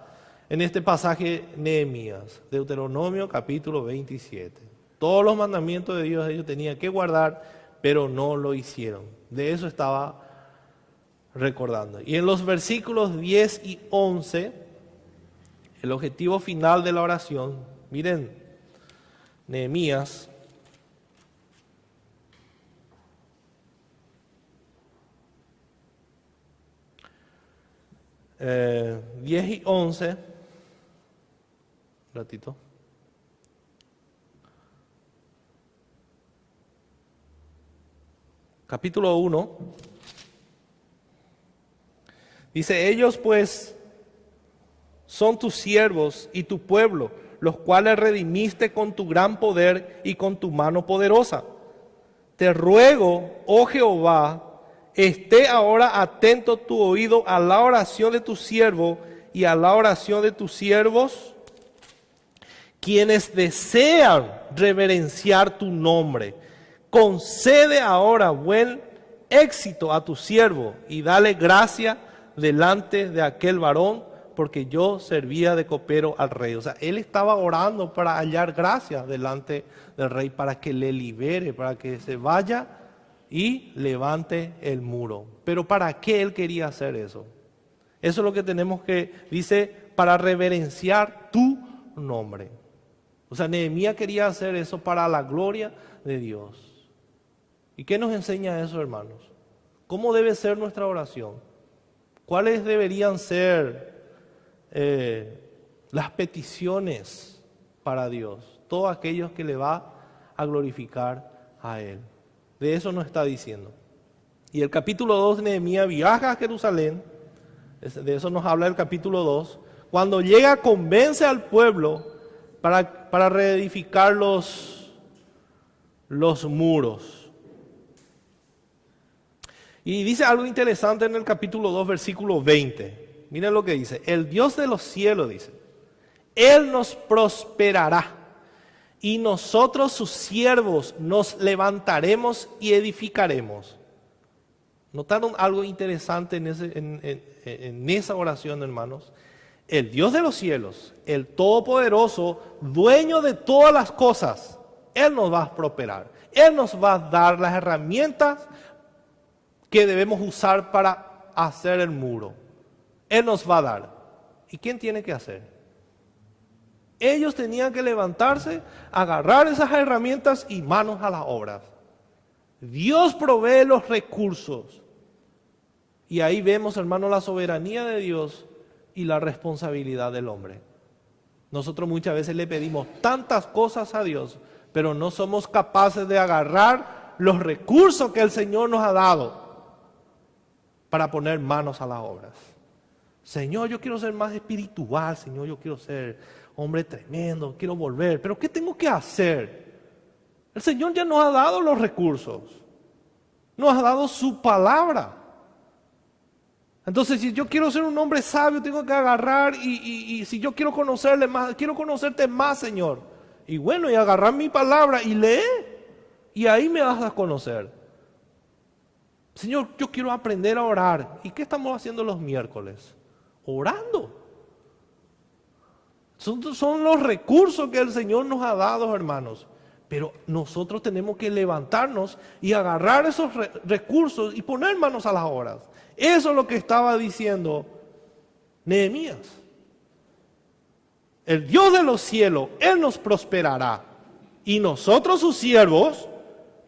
en este pasaje Nehemías? Deuteronomio capítulo 27. Todos los mandamientos de Dios ellos tenían que guardar, pero no lo hicieron. De eso estaba recordando. Y en los versículos 10 y 11, el objetivo final de la oración, miren, Nehemías eh, 10 y 11, un ratito. Capítulo 1, dice, ellos pues son tus siervos y tu pueblo, los cuales redimiste con tu gran poder y con tu mano poderosa. Te ruego, oh Jehová, esté ahora atento tu oído a la oración de tu siervo y a la oración de tus siervos, quienes desean reverenciar tu nombre. Concede ahora buen éxito a tu siervo y dale gracia delante de aquel varón, porque yo servía de copero al rey. O sea, él estaba orando para hallar gracia delante del rey, para que le libere, para que se vaya y levante el muro. Pero ¿para qué él quería hacer eso? Eso es lo que tenemos que, dice, para reverenciar tu nombre. O sea, Nehemías quería hacer eso para la gloria de Dios. ¿Y qué nos enseña eso, hermanos? ¿Cómo debe ser nuestra oración? ¿Cuáles deberían ser las peticiones para Dios? Todos aquellos que le va a glorificar a Él. De eso nos está diciendo. Y el capítulo 2 de Nehemías viaja a Jerusalén. De eso nos habla el capítulo 2. Cuando llega, convence al pueblo para reedificar los muros. Y dice algo interesante en el capítulo 2, versículo 20. Miren lo que dice. El Dios de los cielos, dice, Él nos prosperará y nosotros sus siervos nos levantaremos y edificaremos. ¿Notaron algo interesante en esa oración, hermanos? El Dios de los cielos, el Todopoderoso, dueño de todas las cosas, Él nos va a prosperar. Él nos va a dar las herramientas que debemos usar para hacer el muro. Él nos va a dar. ¿Y quién tiene que hacer? Ellos tenían que levantarse, agarrar esas herramientas y manos a las obras. Dios provee los recursos. Y ahí vemos, hermanos, la soberanía de Dios y la responsabilidad del hombre. Nosotros muchas veces le pedimos tantas cosas a Dios, pero no somos capaces de agarrar los recursos que el Señor nos ha dado para poner manos a las obras. Señor, yo quiero ser más espiritual. Señor, yo quiero ser hombre tremendo, quiero volver. Pero ¿qué tengo que hacer? El Señor ya nos ha dado los recursos. Nos ha dado su palabra. Entonces, si yo quiero ser un hombre sabio, tengo que agarrar y si yo quiero conocerle más, quiero conocerte más, Señor. Y bueno, y agarrar mi palabra y leer. Y ahí me vas a conocer. Señor, yo quiero aprender a orar. ¿Y qué estamos haciendo los miércoles? Orando. Son los recursos que el Señor nos ha dado, hermanos. Pero nosotros tenemos que levantarnos y agarrar esos recursos y poner manos a las obras. Eso es lo que estaba diciendo Nehemías. El Dios de los cielos, Él nos prosperará. y nosotros sus siervos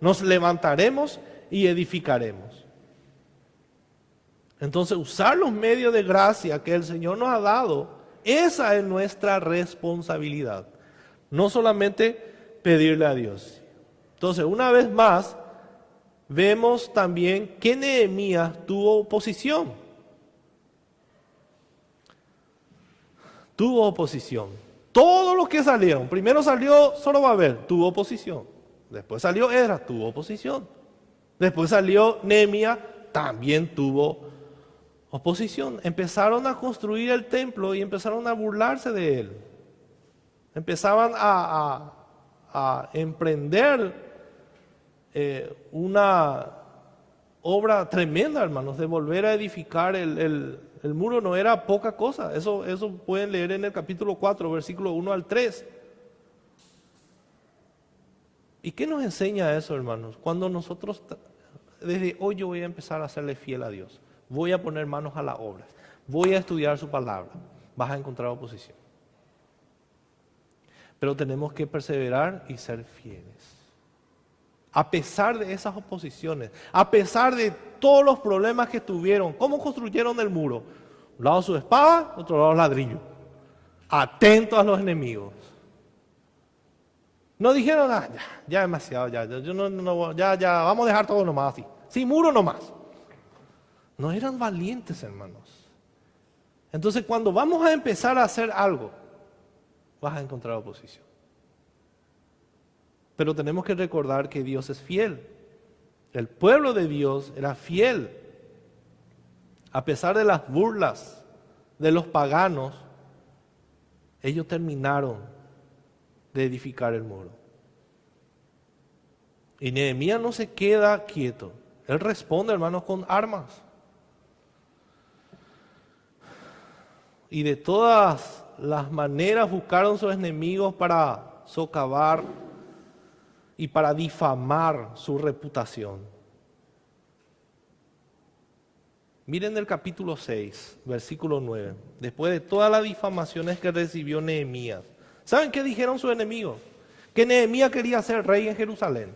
nos levantaremos y edificaremos. Entonces, usar los medios de gracia que el Señor nos ha dado, esa es nuestra responsabilidad. No solamente pedirle a Dios. Entonces, una vez más, vemos también que Nehemías tuvo oposición. Tuvo oposición. Todos los que salieron, primero salió Zorobabel, tuvo oposición. Después salió Esdras, tuvo oposición. Después salió Nehemías, también tuvo oposición. Empezaron a construir el templo y empezaron a burlarse de él. Empezaban a emprender una obra tremenda, hermanos, de volver a edificar el muro. No era poca cosa. Eso pueden leer en el capítulo 4, versículo 1 al 3. ¿Y qué nos enseña eso, hermanos? Cuando nosotros, desde hoy yo voy a empezar a serle fiel a Dios. Voy a poner manos a la obra. Voy a estudiar su palabra. Vas a encontrar oposición. Pero tenemos que perseverar y ser fieles. A pesar de esas oposiciones, a pesar de todos los problemas que tuvieron, ¿cómo construyeron el muro? Un lado su espada, otro lado ladrillo. Atentos a los enemigos. No dijeron, ya demasiado, ya, vamos a dejar todo nomás así. Sí, muro nomás. No eran valientes, hermanos. Entonces, cuando vamos a empezar a hacer algo, vas a encontrar oposición. Pero tenemos que recordar que Dios es fiel. El pueblo de Dios era fiel. A pesar de las burlas de los paganos, ellos terminaron de edificar el muro. Y Nehemías no se queda quieto. Él responde, hermanos, con armas. Y de todas las maneras buscaron sus enemigos para socavar y para difamar su reputación. Miren el capítulo 6, versículo 9. Después de todas las difamaciones que recibió Nehemías, ¿saben qué dijeron sus enemigos? Que Nehemías quería ser rey en Jerusalén.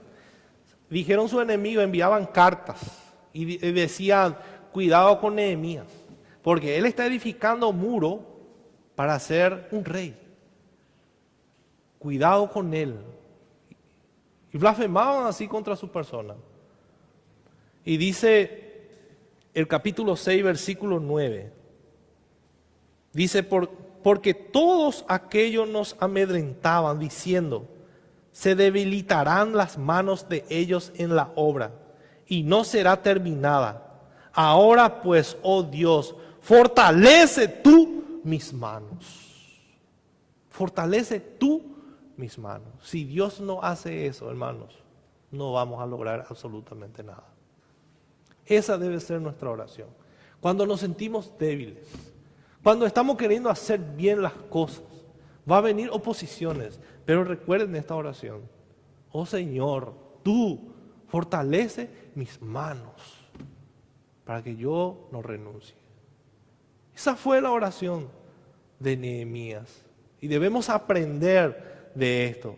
Dijeron sus enemigos, enviaban cartas y decían, cuidado con Nehemías, porque él está edificando muro para ser un rey. Cuidado con él. Y blasfemaban así contra su persona. Y dice el capítulo 6, versículo 9. Dice, porque todos aquellos nos amedrentaban diciendo, se debilitarán las manos de ellos en la obra y no será terminada. Ahora pues, oh Dios, fortalece tú mis manos. Fortalece tú mis manos. Si Dios no hace eso, hermanos, no vamos a lograr absolutamente nada. Esa debe ser nuestra oración. Cuando nos sentimos débiles, cuando estamos queriendo hacer bien las cosas, va a venir oposiciones, pero recuerden esta oración. Oh Señor, tú fortalece mis manos para que yo no renuncie. Esa fue la oración de Nehemías y debemos aprender de esto.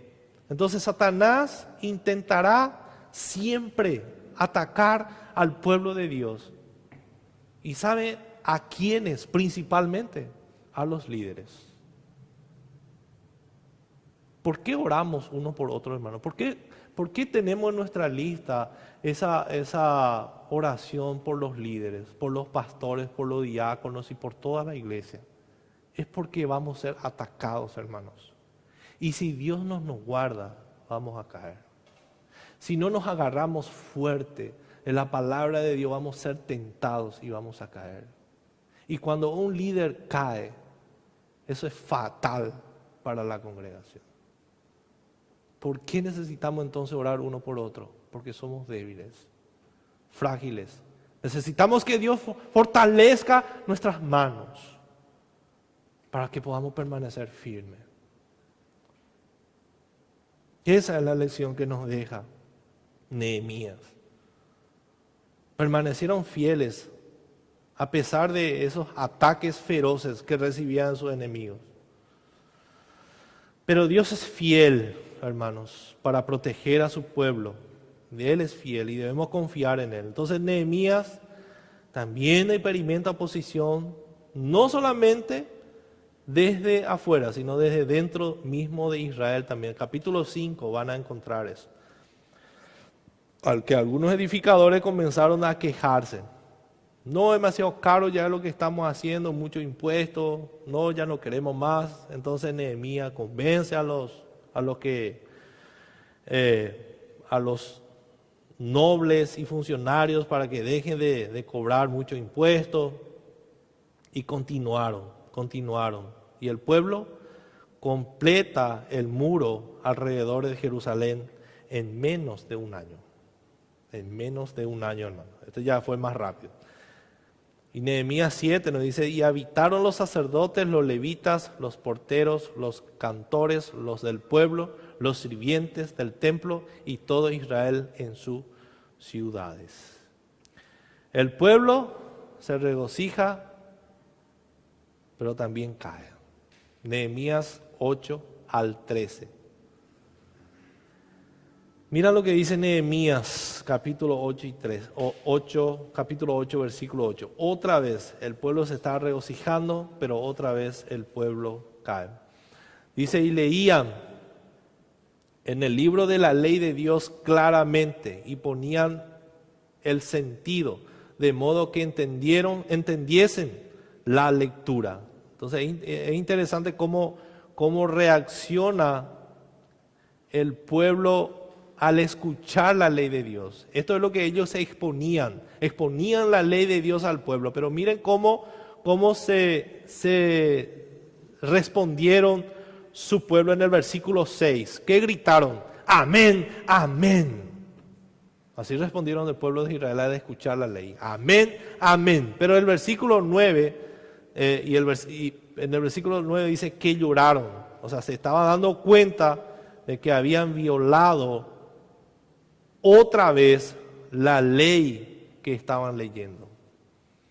Entonces Satanás intentará siempre atacar al pueblo de Dios. ¿Y sabe a quiénes principalmente? A los líderes. ¿Por qué oramos uno por otro, hermano? ¿Por qué tenemos en nuestra lista esa oración por los líderes, por los pastores, por los diáconos y por toda la iglesia? Es porque vamos a ser atacados, hermanos. Y si Dios nos guarda, vamos a caer. Si no nos agarramos fuerte en la palabra de Dios, vamos a ser tentados y vamos a caer. Y cuando un líder cae, eso es fatal para la congregación. ¿Por qué necesitamos entonces orar uno por otro? Porque somos débiles, frágiles. Necesitamos que Dios fortalezca nuestras manos para que podamos permanecer firmes. Esa es la lección que nos deja Nehemías. Permanecieron fieles a pesar de esos ataques feroces que recibían sus enemigos. Pero Dios es fiel, hermanos, para proteger a su pueblo. Él es fiel y debemos confiar en Él. Entonces Nehemías también experimenta oposición, no solamente desde afuera, sino desde dentro mismo de Israel también. En capítulo 5 van a encontrar eso. Al que algunos edificadores comenzaron a quejarse. No, demasiado caro ya lo que estamos haciendo, muchos impuestos, no, ya no queremos más. Entonces Nehemías convence a los nobles y funcionarios para que dejen de cobrar muchos impuestos, y continuaron. Y el pueblo completa el muro alrededor de Jerusalén en menos de un año. En menos de un año, hermano. Esto ya fue más rápido. Y Nehemías 7 nos dice, y habitaron los sacerdotes, los levitas, los porteros, los cantores, los del pueblo, los sirvientes del templo y todo Israel en sus ciudades. El pueblo se regocija, pero también cae. Nehemías 8 al 13. Mira lo que dice Nehemías, capítulo 8 y 3, capítulo 8, versículo 8. Otra vez el pueblo se está regocijando, pero otra vez el pueblo cae. Dice, y leían en el libro de la ley de Dios claramente y ponían el sentido, de modo que entendiesen la lectura. Entonces es interesante cómo reacciona el pueblo al escuchar la ley de Dios. Esto es lo que ellos exponían la ley de Dios al pueblo. Pero miren cómo se respondieron su pueblo en el versículo 6. ¿Qué gritaron? Amén, amén. Así respondieron el pueblo de Israel al escuchar la ley. Amén, amén. Pero el versículo 9, en el versículo 9 dice que lloraron. O sea, se estaban dando cuenta de que habían violado otra vez la ley que estaban leyendo.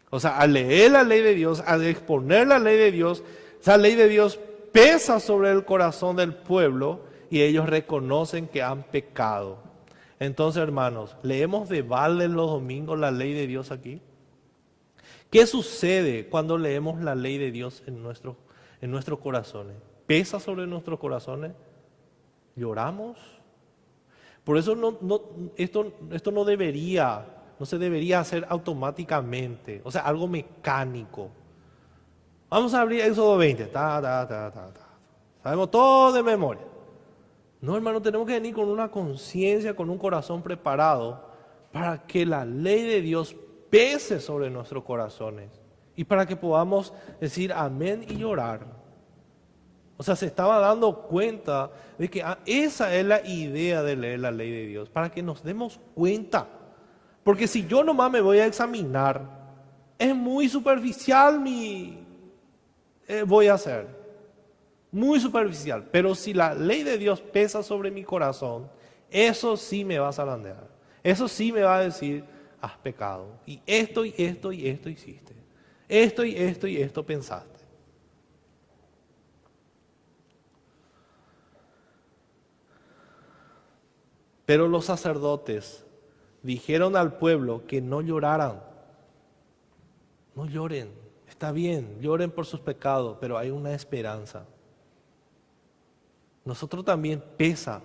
O sea, al leer la ley de Dios, al exponer la ley de Dios, esa ley de Dios pesa sobre el corazón del pueblo y ellos reconocen que han pecado. Entonces, hermanos, ¿leemos de balde los domingos la ley de Dios aquí? ¿Qué sucede cuando leemos la ley de Dios en nuestros corazones? ¿Pesa sobre nuestros corazones? ¿Lloramos? Por eso esto no se debería hacer automáticamente, o sea, algo mecánico. Vamos a abrir Éxodo 20, sabemos todo de memoria. No, hermano, tenemos que venir con una conciencia, con un corazón preparado para que la ley de Dios pese sobre nuestros corazones y para que podamos decir amén y llorar. O sea, se estaba dando cuenta de que esa es la idea de leer la ley de Dios, para que nos demos cuenta. Porque si yo nomás me voy a examinar, es muy superficial voy a hacer. Muy superficial. Pero si la ley de Dios pesa sobre mi corazón, eso sí me va a zarandear. Eso sí me va a decir, has pecado. Y esto hiciste. Esto y esto pensaste. Pero los sacerdotes dijeron al pueblo que no lloraran. No lloren, está bien, lloren por sus pecados, pero hay una esperanza. Nosotros también pesa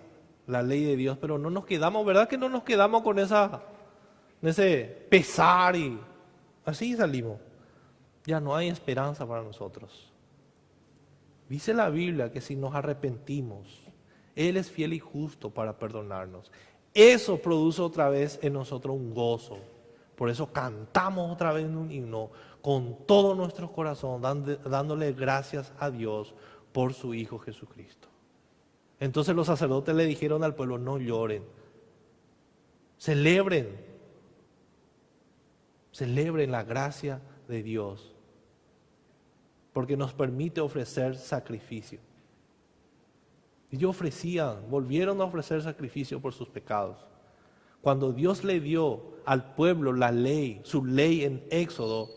la ley de Dios, pero no nos quedamos, ¿verdad que no nos quedamos con ese pesar y así salimos? Ya no hay esperanza para nosotros. Dice la Biblia que si nos arrepentimos, Él es fiel y justo para perdonarnos. Eso produce otra vez en nosotros un gozo. Por eso cantamos otra vez en un himno con todo nuestro corazón, dándole gracias a Dios por su Hijo Jesucristo. Entonces los sacerdotes le dijeron al pueblo, no lloren, celebren la gracia de Dios, porque nos permite ofrecer sacrificio. Y ellos volvieron a ofrecer sacrificio por sus pecados. Cuando Dios le dio al pueblo la ley, su ley en Éxodo,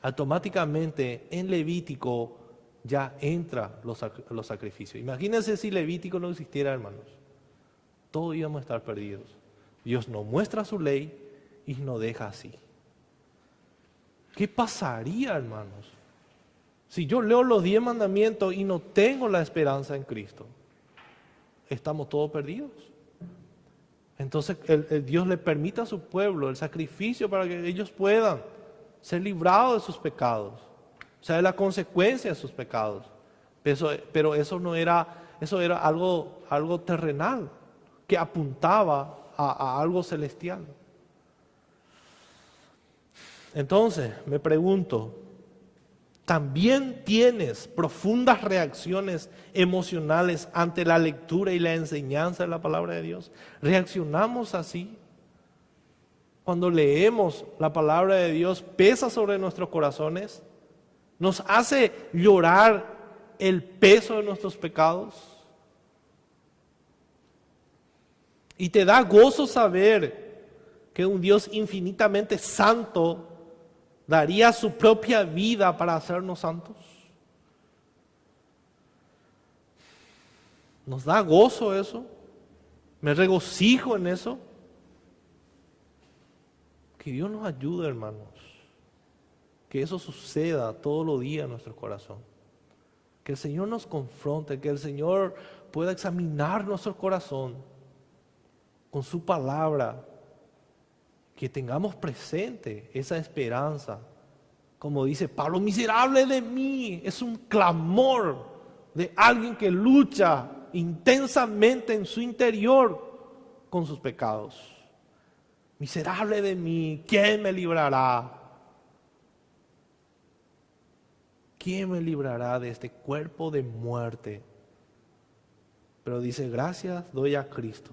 automáticamente en Levítico ya entra los sacrificios. Imagínense si Levítico no existiera, hermanos. todos íbamos a estar perdidos. Dios nos muestra su ley y nos deja así. ¿Qué pasaría, hermanos, si yo leo los 10 mandamientos y no tengo la esperanza en Cristo? Estamos todos perdidos. Entonces el Dios le permite a su pueblo el sacrificio para que ellos puedan ser librados de sus pecados, o sea, de la consecuencia de sus pecados. Pero eso era algo terrenal, que apuntaba a algo celestial. Entonces, me pregunto, ¿también tienes profundas reacciones emocionales ante la lectura y la enseñanza de la palabra de Dios? ¿Reaccionamos así? Cuando leemos la palabra de Dios, ¿pesa sobre nuestros corazones? ¿Nos hace llorar el peso de nuestros pecados? ¿Y te da gozo saber que un Dios infinitamente santo daría su propia vida para hacernos santos? ¿Nos da gozo eso? ¿Me regocijo en eso? Que Dios nos ayude, hermanos. Que eso suceda todos los días en nuestro corazón. Que el Señor nos confronte, que el Señor pueda examinar nuestro corazón con su palabra. Que tengamos presente esa esperanza. Como dice Pablo, miserable de mí, es un clamor de alguien que lucha intensamente en su interior con sus pecados. Miserable de mí, ¿quién me librará? ¿Quién me librará de este cuerpo de muerte? Pero dice, gracias doy a Cristo.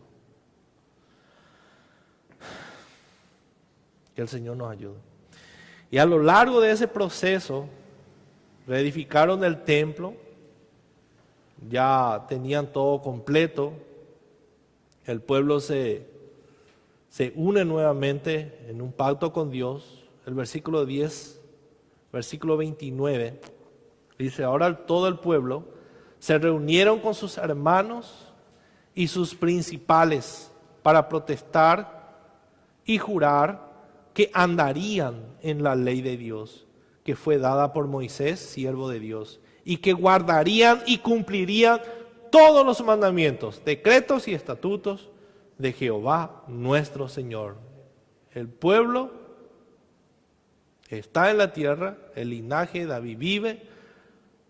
Que el Señor nos ayude. Y a lo largo de ese proceso, reedificaron el templo, ya tenían todo completo, el pueblo se une nuevamente en un pacto con Dios. El versículo 10, versículo 29, dice, ahora todo el pueblo se reunieron con sus hermanos y sus principales para protestar y jurar que andarían en la ley de Dios, que fue dada por Moisés, siervo de Dios, y que guardarían y cumplirían todos los mandamientos, decretos y estatutos de Jehová nuestro Señor. El pueblo está en la tierra, el linaje de David vive,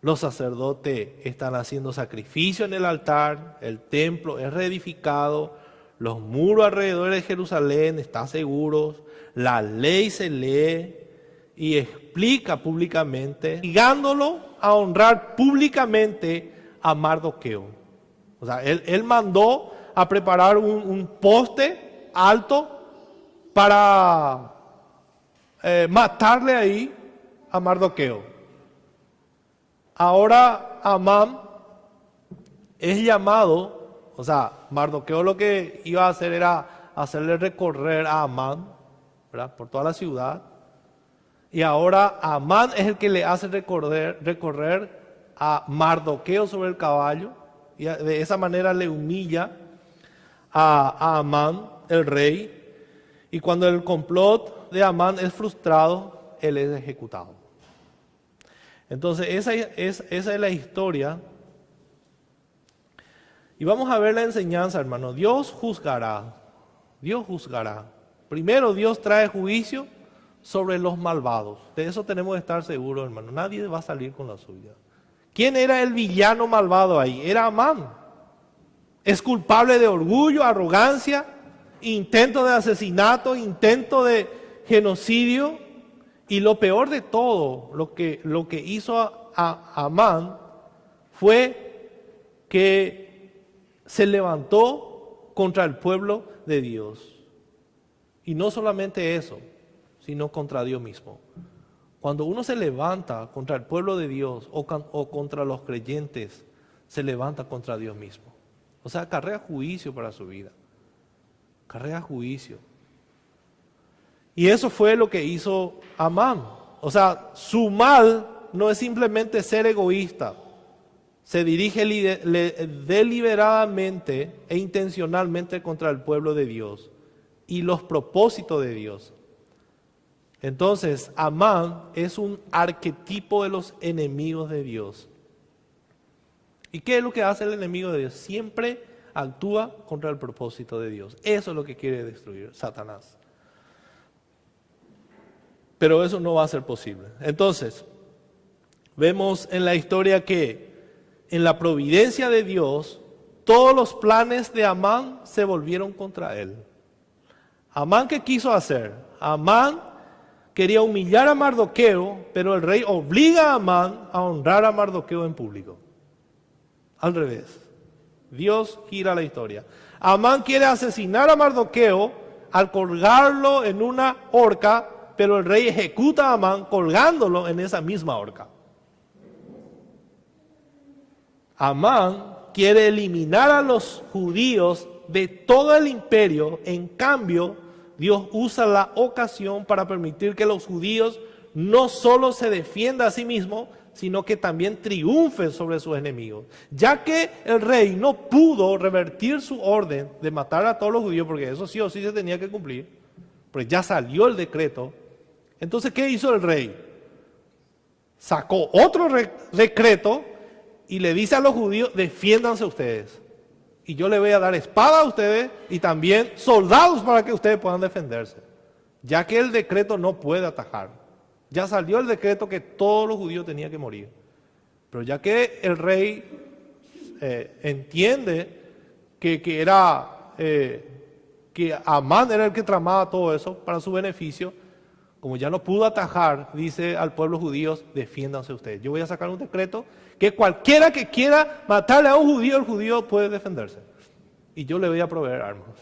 los sacerdotes están haciendo sacrificio en el altar, el templo es reedificado, los muros alrededor de Jerusalén están seguros, la ley se lee y explica públicamente, obligándolo a honrar públicamente a Mardoqueo. O sea, él mandó a preparar un poste alto para matarle ahí a Mardoqueo. Ahora Amán es llamado, o sea, Mardoqueo lo que iba a hacer era hacerle recorrer a Amán, ¿verdad?, por toda la ciudad. Y ahora Amán es el que le hace recorrer a Mardoqueo sobre el caballo. Y de esa manera le humilla a Amán, el rey. Y cuando el complot de Amán es frustrado, él es ejecutado. Entonces esa es la historia. Y vamos a ver la enseñanza, hermano. Dios juzgará. Dios juzgará. Primero Dios trae juicio sobre los malvados. De eso tenemos que estar seguros, hermano. Nadie va a salir con la suya. ¿Quién era el villano malvado ahí? Era Amán. Es culpable de orgullo, arrogancia, intento de asesinato, intento de genocidio. Y lo peor de todo, lo que hizo a Amán fue que se levantó contra el pueblo de Dios. Y no solamente eso, sino contra Dios mismo. Cuando uno se levanta contra el pueblo de Dios o contra los creyentes, se levanta contra Dios mismo. O sea, acarrea juicio para su vida. Acarrea juicio. Y eso fue lo que hizo Amán. O sea, su mal no es simplemente ser egoísta. se dirige deliberadamente e intencionalmente contra el pueblo de Dios y los propósitos de Dios. Entonces, Amán es un arquetipo de los enemigos de Dios. ¿Y qué es lo que hace el enemigo de Dios? Siempre actúa contra el propósito de Dios. Eso es lo que quiere destruir Satanás. Pero eso no va a ser posible. Entonces, vemos en la historia que en la providencia de Dios, todos los planes de Amán se volvieron contra él. Amán, ¿qué quiso hacer? Amán quería humillar a Mardoqueo, pero el rey obliga a Amán a honrar a Mardoqueo en público. Al revés. Dios gira la historia. Amán quiere asesinar a Mardoqueo al colgarlo en una horca, pero el rey ejecuta a Amán colgándolo en esa misma horca. Amán quiere eliminar a los judíos de todo el imperio. En cambio, Dios usa la ocasión para permitir que los judíos no solo se defiendan a sí mismos, sino que también triunfen sobre sus enemigos. Ya que el rey no pudo revertir su orden de matar a todos los judíos, porque eso sí o sí se tenía que cumplir, porque ya salió el decreto. Entonces, ¿qué hizo el rey? Sacó otro decreto y le dice a los judíos: defiéndanse ustedes. Y yo le voy a dar espada a ustedes y también soldados para que ustedes puedan defenderse. Ya que el decreto no puede atajar. Ya salió el decreto que todos los judíos tenían que morir. Pero ya que el rey entiende que Amán era el que tramaba todo eso para su beneficio, como ya no pudo atajar, dice al pueblo judío: defiéndanse ustedes. Yo voy a sacar un decreto que cualquiera que quiera matarle a un judío, el judío puede defenderse. Y yo le voy a proveer armas.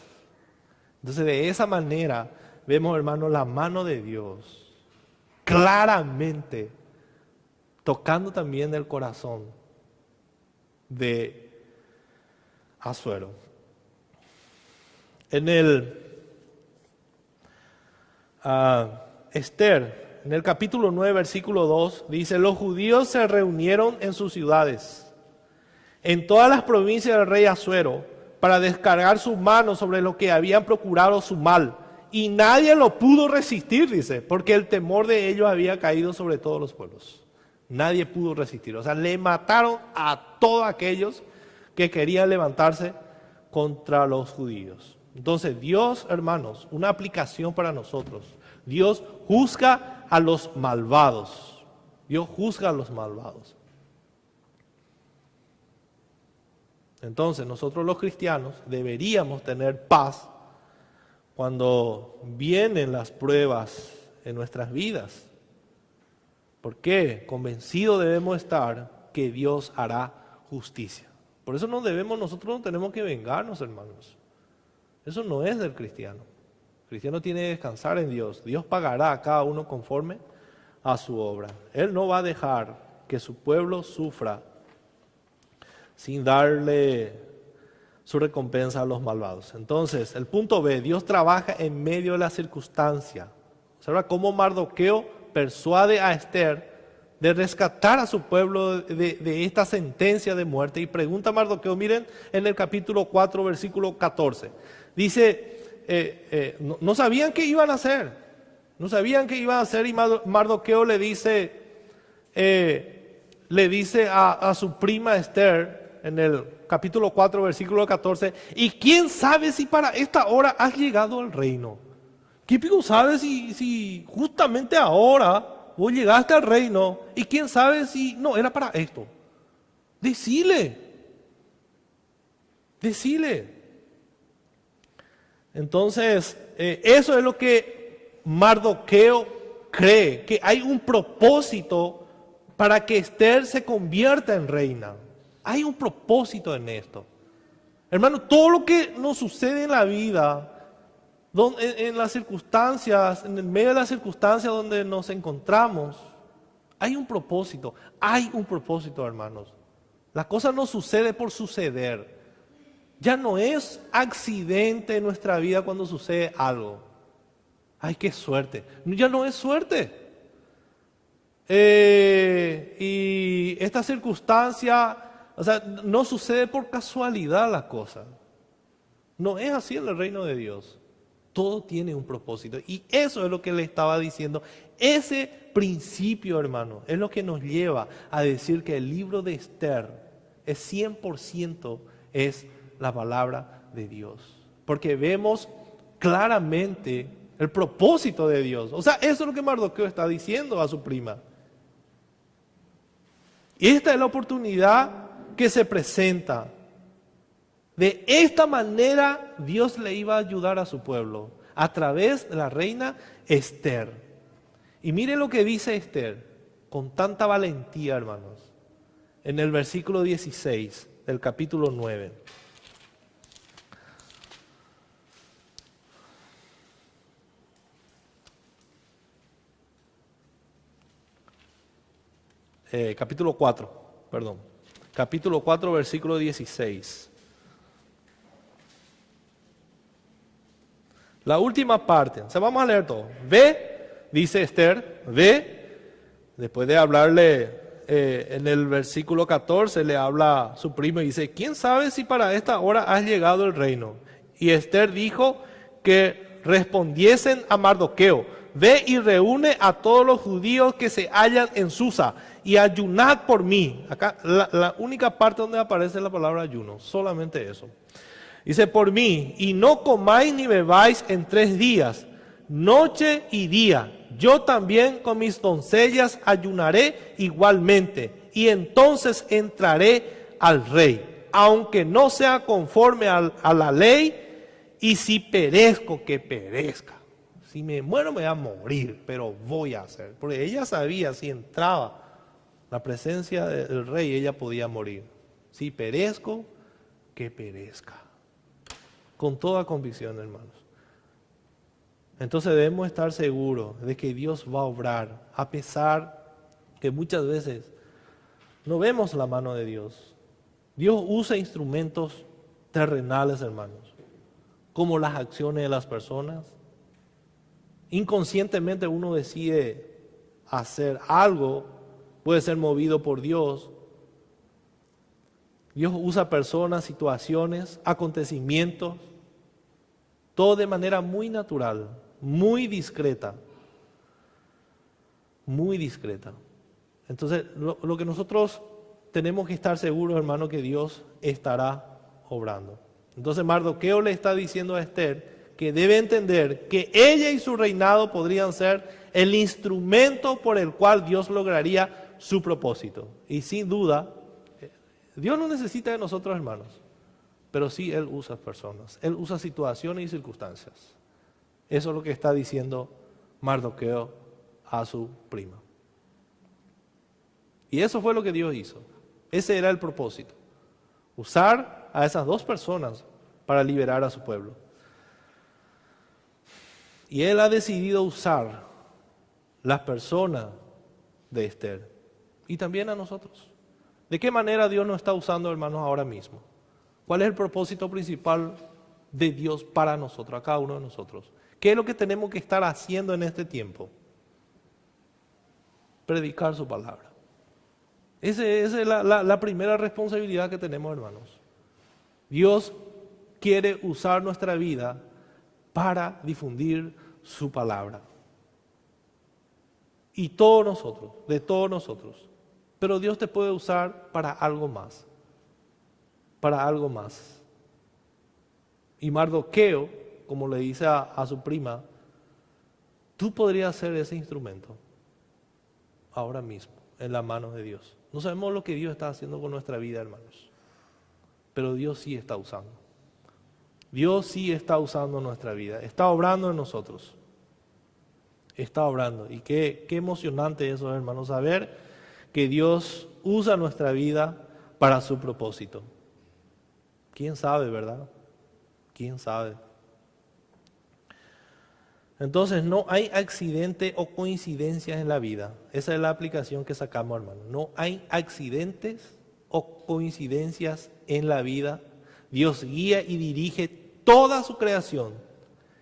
Entonces, de esa manera vemos, hermanos, la mano de Dios claramente tocando también el corazón de Asuero. En Esther, en el capítulo 9, versículo 2, dice: los judíos se reunieron en sus ciudades, en todas las provincias del rey Asuero, para descargar su mano sobre los que habían procurado su mal. Y nadie lo pudo resistir, dice, porque el temor de ellos había caído sobre todos los pueblos. Nadie pudo resistir. O sea, le mataron a todos aquellos que querían levantarse contra los judíos. Entonces, Dios, hermanos, una aplicación para nosotros. Dios juzga a los malvados. Dios juzga a los malvados. Entonces, nosotros los cristianos deberíamos tener paz cuando vienen las pruebas en nuestras vidas. ¿Por qué? Convencidos debemos estar que Dios hará justicia. Por eso nosotros no tenemos que vengarnos, hermanos. Eso no es del cristiano. El cristiano tiene que descansar en Dios. Dios pagará a cada uno conforme a su obra. Él no va a dejar que su pueblo sufra sin darle su recompensa a los malvados. Entonces, el punto B: Dios trabaja en medio de la circunstancia. Observa cómo Mardoqueo persuade a Esther de rescatar a su pueblo de esta sentencia de muerte. Y pregunta a Mardoqueo, miren en el capítulo 4, versículo 14. Dice, no sabían qué iban a hacer. No sabían qué iban a hacer, y Mardoqueo le dice a su prima Esther, en el capítulo 4, versículo 14: ¿y quién sabe si para esta hora has llegado al reino? ¿Quién sabe si justamente ahora vos llegaste al reino? ¿Y quién sabe si no era para esto? Decile. Entonces, eso es lo que Mardoqueo cree, que hay un propósito para que Esther se convierta en reina. Hay un propósito en esto. Hermano, todo lo que nos sucede en la vida, en las circunstancias, en el medio de las circunstancias donde nos encontramos, hay un propósito. Hay un propósito, hermanos. La cosa no sucede por suceder. Ya no es accidente en nuestra vida cuando sucede algo. ¡Ay, qué suerte! Ya no es suerte. Y esta circunstancia O sea, no sucede por casualidad la cosa. No es así en el reino de Dios. Todo tiene un propósito. Y eso es lo que le estaba diciendo. Ese principio, hermano, es lo que nos lleva a decir que el libro de Esther es 100% es la palabra de Dios. Porque vemos claramente el propósito de Dios. O sea, eso es lo que Mardoqueo está diciendo a su prima. Y esta es la oportunidad que se presenta. De esta manera Dios le iba a ayudar a su pueblo, a través de la reina Esther. Y miren lo que dice Esther, con tanta valentía, hermanos, en el versículo 16 del capítulo 9. Capítulo 4, versículo 16. La última parte, o sea, vamos a leer todo. Ve, dice Esther, ve, después de hablarle en el versículo 14, le habla a su primo y dice, ¿quién sabe si para esta hora has llegado el reino? Y Esther dijo que respondiesen a Mardoqueo, ve y reúne a todos los judíos que se hallan en Susa y ayunad por mí. Acá la única parte donde aparece la palabra ayuno, solamente eso. Dice, por mí, y no comáis ni bebáis en 3 días, noche y día. Yo también con mis doncellas ayunaré igualmente, y entonces entraré al rey, aunque no sea conforme a la ley, y si perezco, que perezca. Si me muero me voy a morir, pero voy a hacer. Porque ella sabía, si entraba la presencia del rey, ella podía morir. Si perezco, que perezca. Con toda convicción, hermanos. Entonces debemos estar seguros de que Dios va a obrar, a pesar que muchas veces no vemos la mano de Dios. Dios usa instrumentos terrenales, hermanos, como las acciones de las personas. Inconscientemente uno decide hacer algo, puede ser movido por Dios. Dios usa personas, situaciones, acontecimientos, todo de manera muy natural, muy discreta. Muy discreta. Entonces, lo que nosotros tenemos que estar seguros, hermano, que Dios estará obrando. Entonces, Mardoqueo le está diciendo a Esther que debe entender que ella y su reinado podrían ser el instrumento por el cual Dios lograría su propósito. Y sin duda, Dios no necesita de nosotros, hermanos, pero sí Él usa personas, Él usa situaciones y circunstancias. Eso es lo que está diciendo Mardoqueo a su prima. Y eso fue lo que Dios hizo. Ese era el propósito. Usar a esas 2 personas para liberar a su pueblo. Y Él ha decidido usar las personas de Esther y también a nosotros. ¿De qué manera Dios nos está usando, hermanos, ahora mismo? ¿Cuál es el propósito principal de Dios para nosotros, a cada uno de nosotros? ¿Qué es lo que tenemos que estar haciendo en este tiempo? Predicar su palabra. Esa es la primera responsabilidad que tenemos, hermanos. Dios quiere usar nuestra vida para difundir su palabra. Y todos nosotros, de todos nosotros. Pero Dios te puede usar para algo más. Para algo más. Y Mardoqueo, como le dice a su prima, tú podrías ser ese instrumento ahora mismo, en las manos de Dios. No sabemos lo que Dios está haciendo con nuestra vida, hermanos. Pero Dios sí está usando. Dios sí está usando nuestra vida. Está obrando en nosotros. Está obrando. Y qué emocionante eso, hermanos, saber que Dios usa nuestra vida para su propósito. ¿Quién sabe, verdad? ¿Quién sabe? Entonces no hay accidente o coincidencias en la vida. Esa es la aplicación que sacamos, hermano. No hay accidentes o coincidencias en la vida. Dios guía y dirige toda su creación.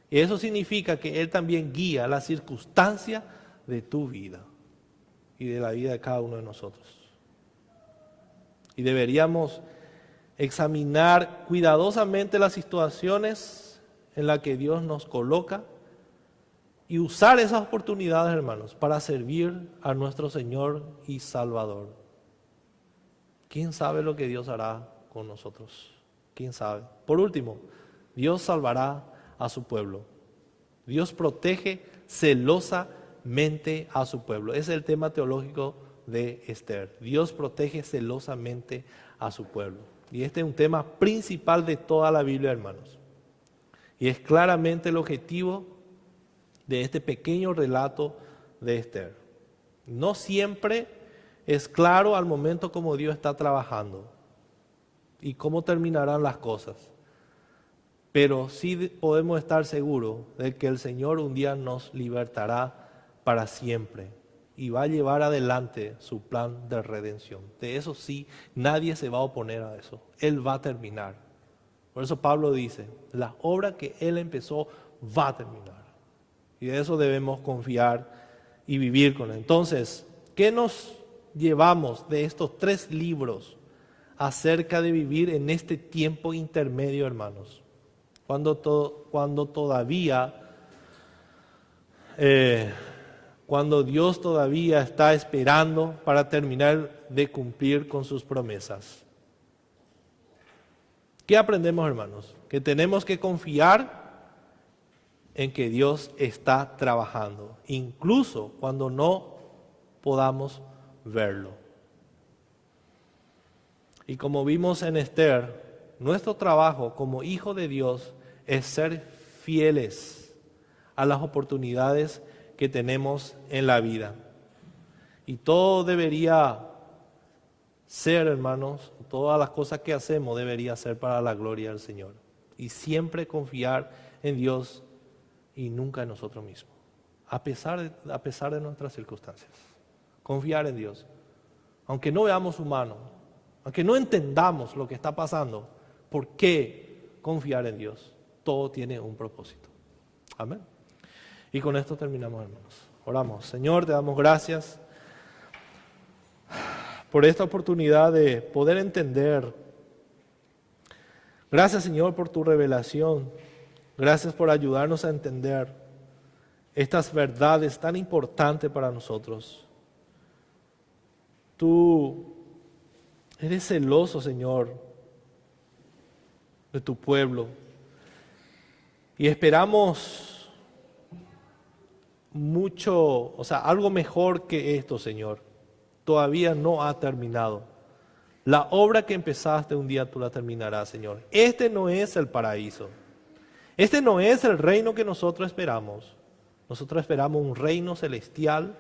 Y eso significa que Él también guía la circunstancia de tu vida y de la vida de cada uno de nosotros. Y deberíamos examinar cuidadosamente las situaciones en las que Dios nos coloca y usar esas oportunidades, hermanos, para servir a nuestro Señor y Salvador. ¿Quién sabe lo que Dios hará con nosotros? ¿Quién sabe? Por último, Dios salvará a su pueblo. Dios protege celosamente a su pueblo. Ese es el tema teológico de Esther. Dios protege celosamente a su pueblo. Y este es un tema principal de toda la Biblia, hermanos. Y es claramente el objetivo de este pequeño relato de Esther. No siempre es claro al momento cómo Dios está trabajando y cómo terminarán las cosas. Pero sí podemos estar seguros de que el Señor un día nos libertará para siempre y va a llevar adelante su plan de redención. De eso sí, nadie se va a oponer a eso. Él va a terminar. Por eso Pablo dice, la obra que Él empezó va a terminar. Y de eso debemos confiar y vivir con Él. Entonces, ¿qué nos llevamos de estos 3 libros acerca de vivir en este tiempo intermedio, hermanos? Cuando Dios todavía está esperando para terminar de cumplir con sus promesas. ¿Qué aprendemos, hermanos? Que tenemos que confiar en que Dios está trabajando, incluso cuando no podamos verlo. Y como vimos en Esther, nuestro trabajo como hijo de Dios es ser fieles a las oportunidades que tenemos en la vida. Y todo debería ser, hermanos, todas las cosas que hacemos debería ser para la gloria del Señor. Y siempre confiar en Dios y nunca en nosotros mismos, a pesar de nuestras circunstancias. Confiar en Dios, aunque no veamos su mano, aunque no entendamos lo que está pasando. ¿Por qué confiar en Dios? Todo tiene un propósito. Amén. Y con esto terminamos, hermanos. Oramos. Señor, te damos gracias por esta oportunidad de poder entender. Gracias, Señor, por tu revelación. Gracias por ayudarnos a entender estas verdades tan importantes para nosotros. Tú eres celoso, Señor, de tu pueblo. Y esperamos mucho, algo mejor que esto, Señor. Todavía no ha terminado. La obra que empezaste un día tú la terminarás, Señor. Este no es el paraíso. Este no es el reino que nosotros esperamos. Nosotros esperamos un reino celestial,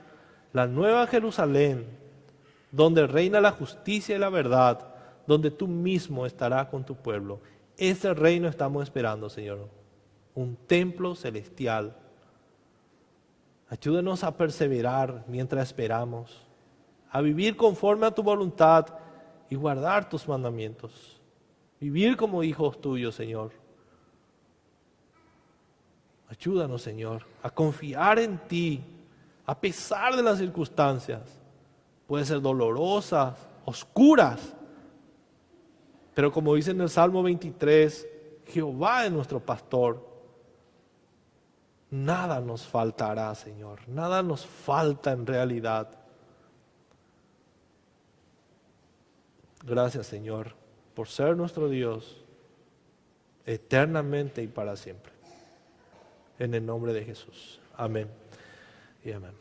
la nueva Jerusalén, donde reina la justicia y la verdad, donde tú mismo estarás con tu pueblo. Ese reino estamos esperando, Señor. Un templo celestial. Ayúdanos a perseverar mientras esperamos, a vivir conforme a tu voluntad y guardar tus mandamientos. Vivir como hijos tuyos, Señor. Ayúdanos, Señor, a confiar en ti, a pesar de las circunstancias. Pueden ser dolorosas, oscuras, pero como dice en el Salmo 23, Jehová es nuestro pastor. Nada nos faltará, Señor, nada nos falta en realidad. Gracias, Señor, por ser nuestro Dios eternamente y para siempre. En el nombre de Jesús. Amén y amén.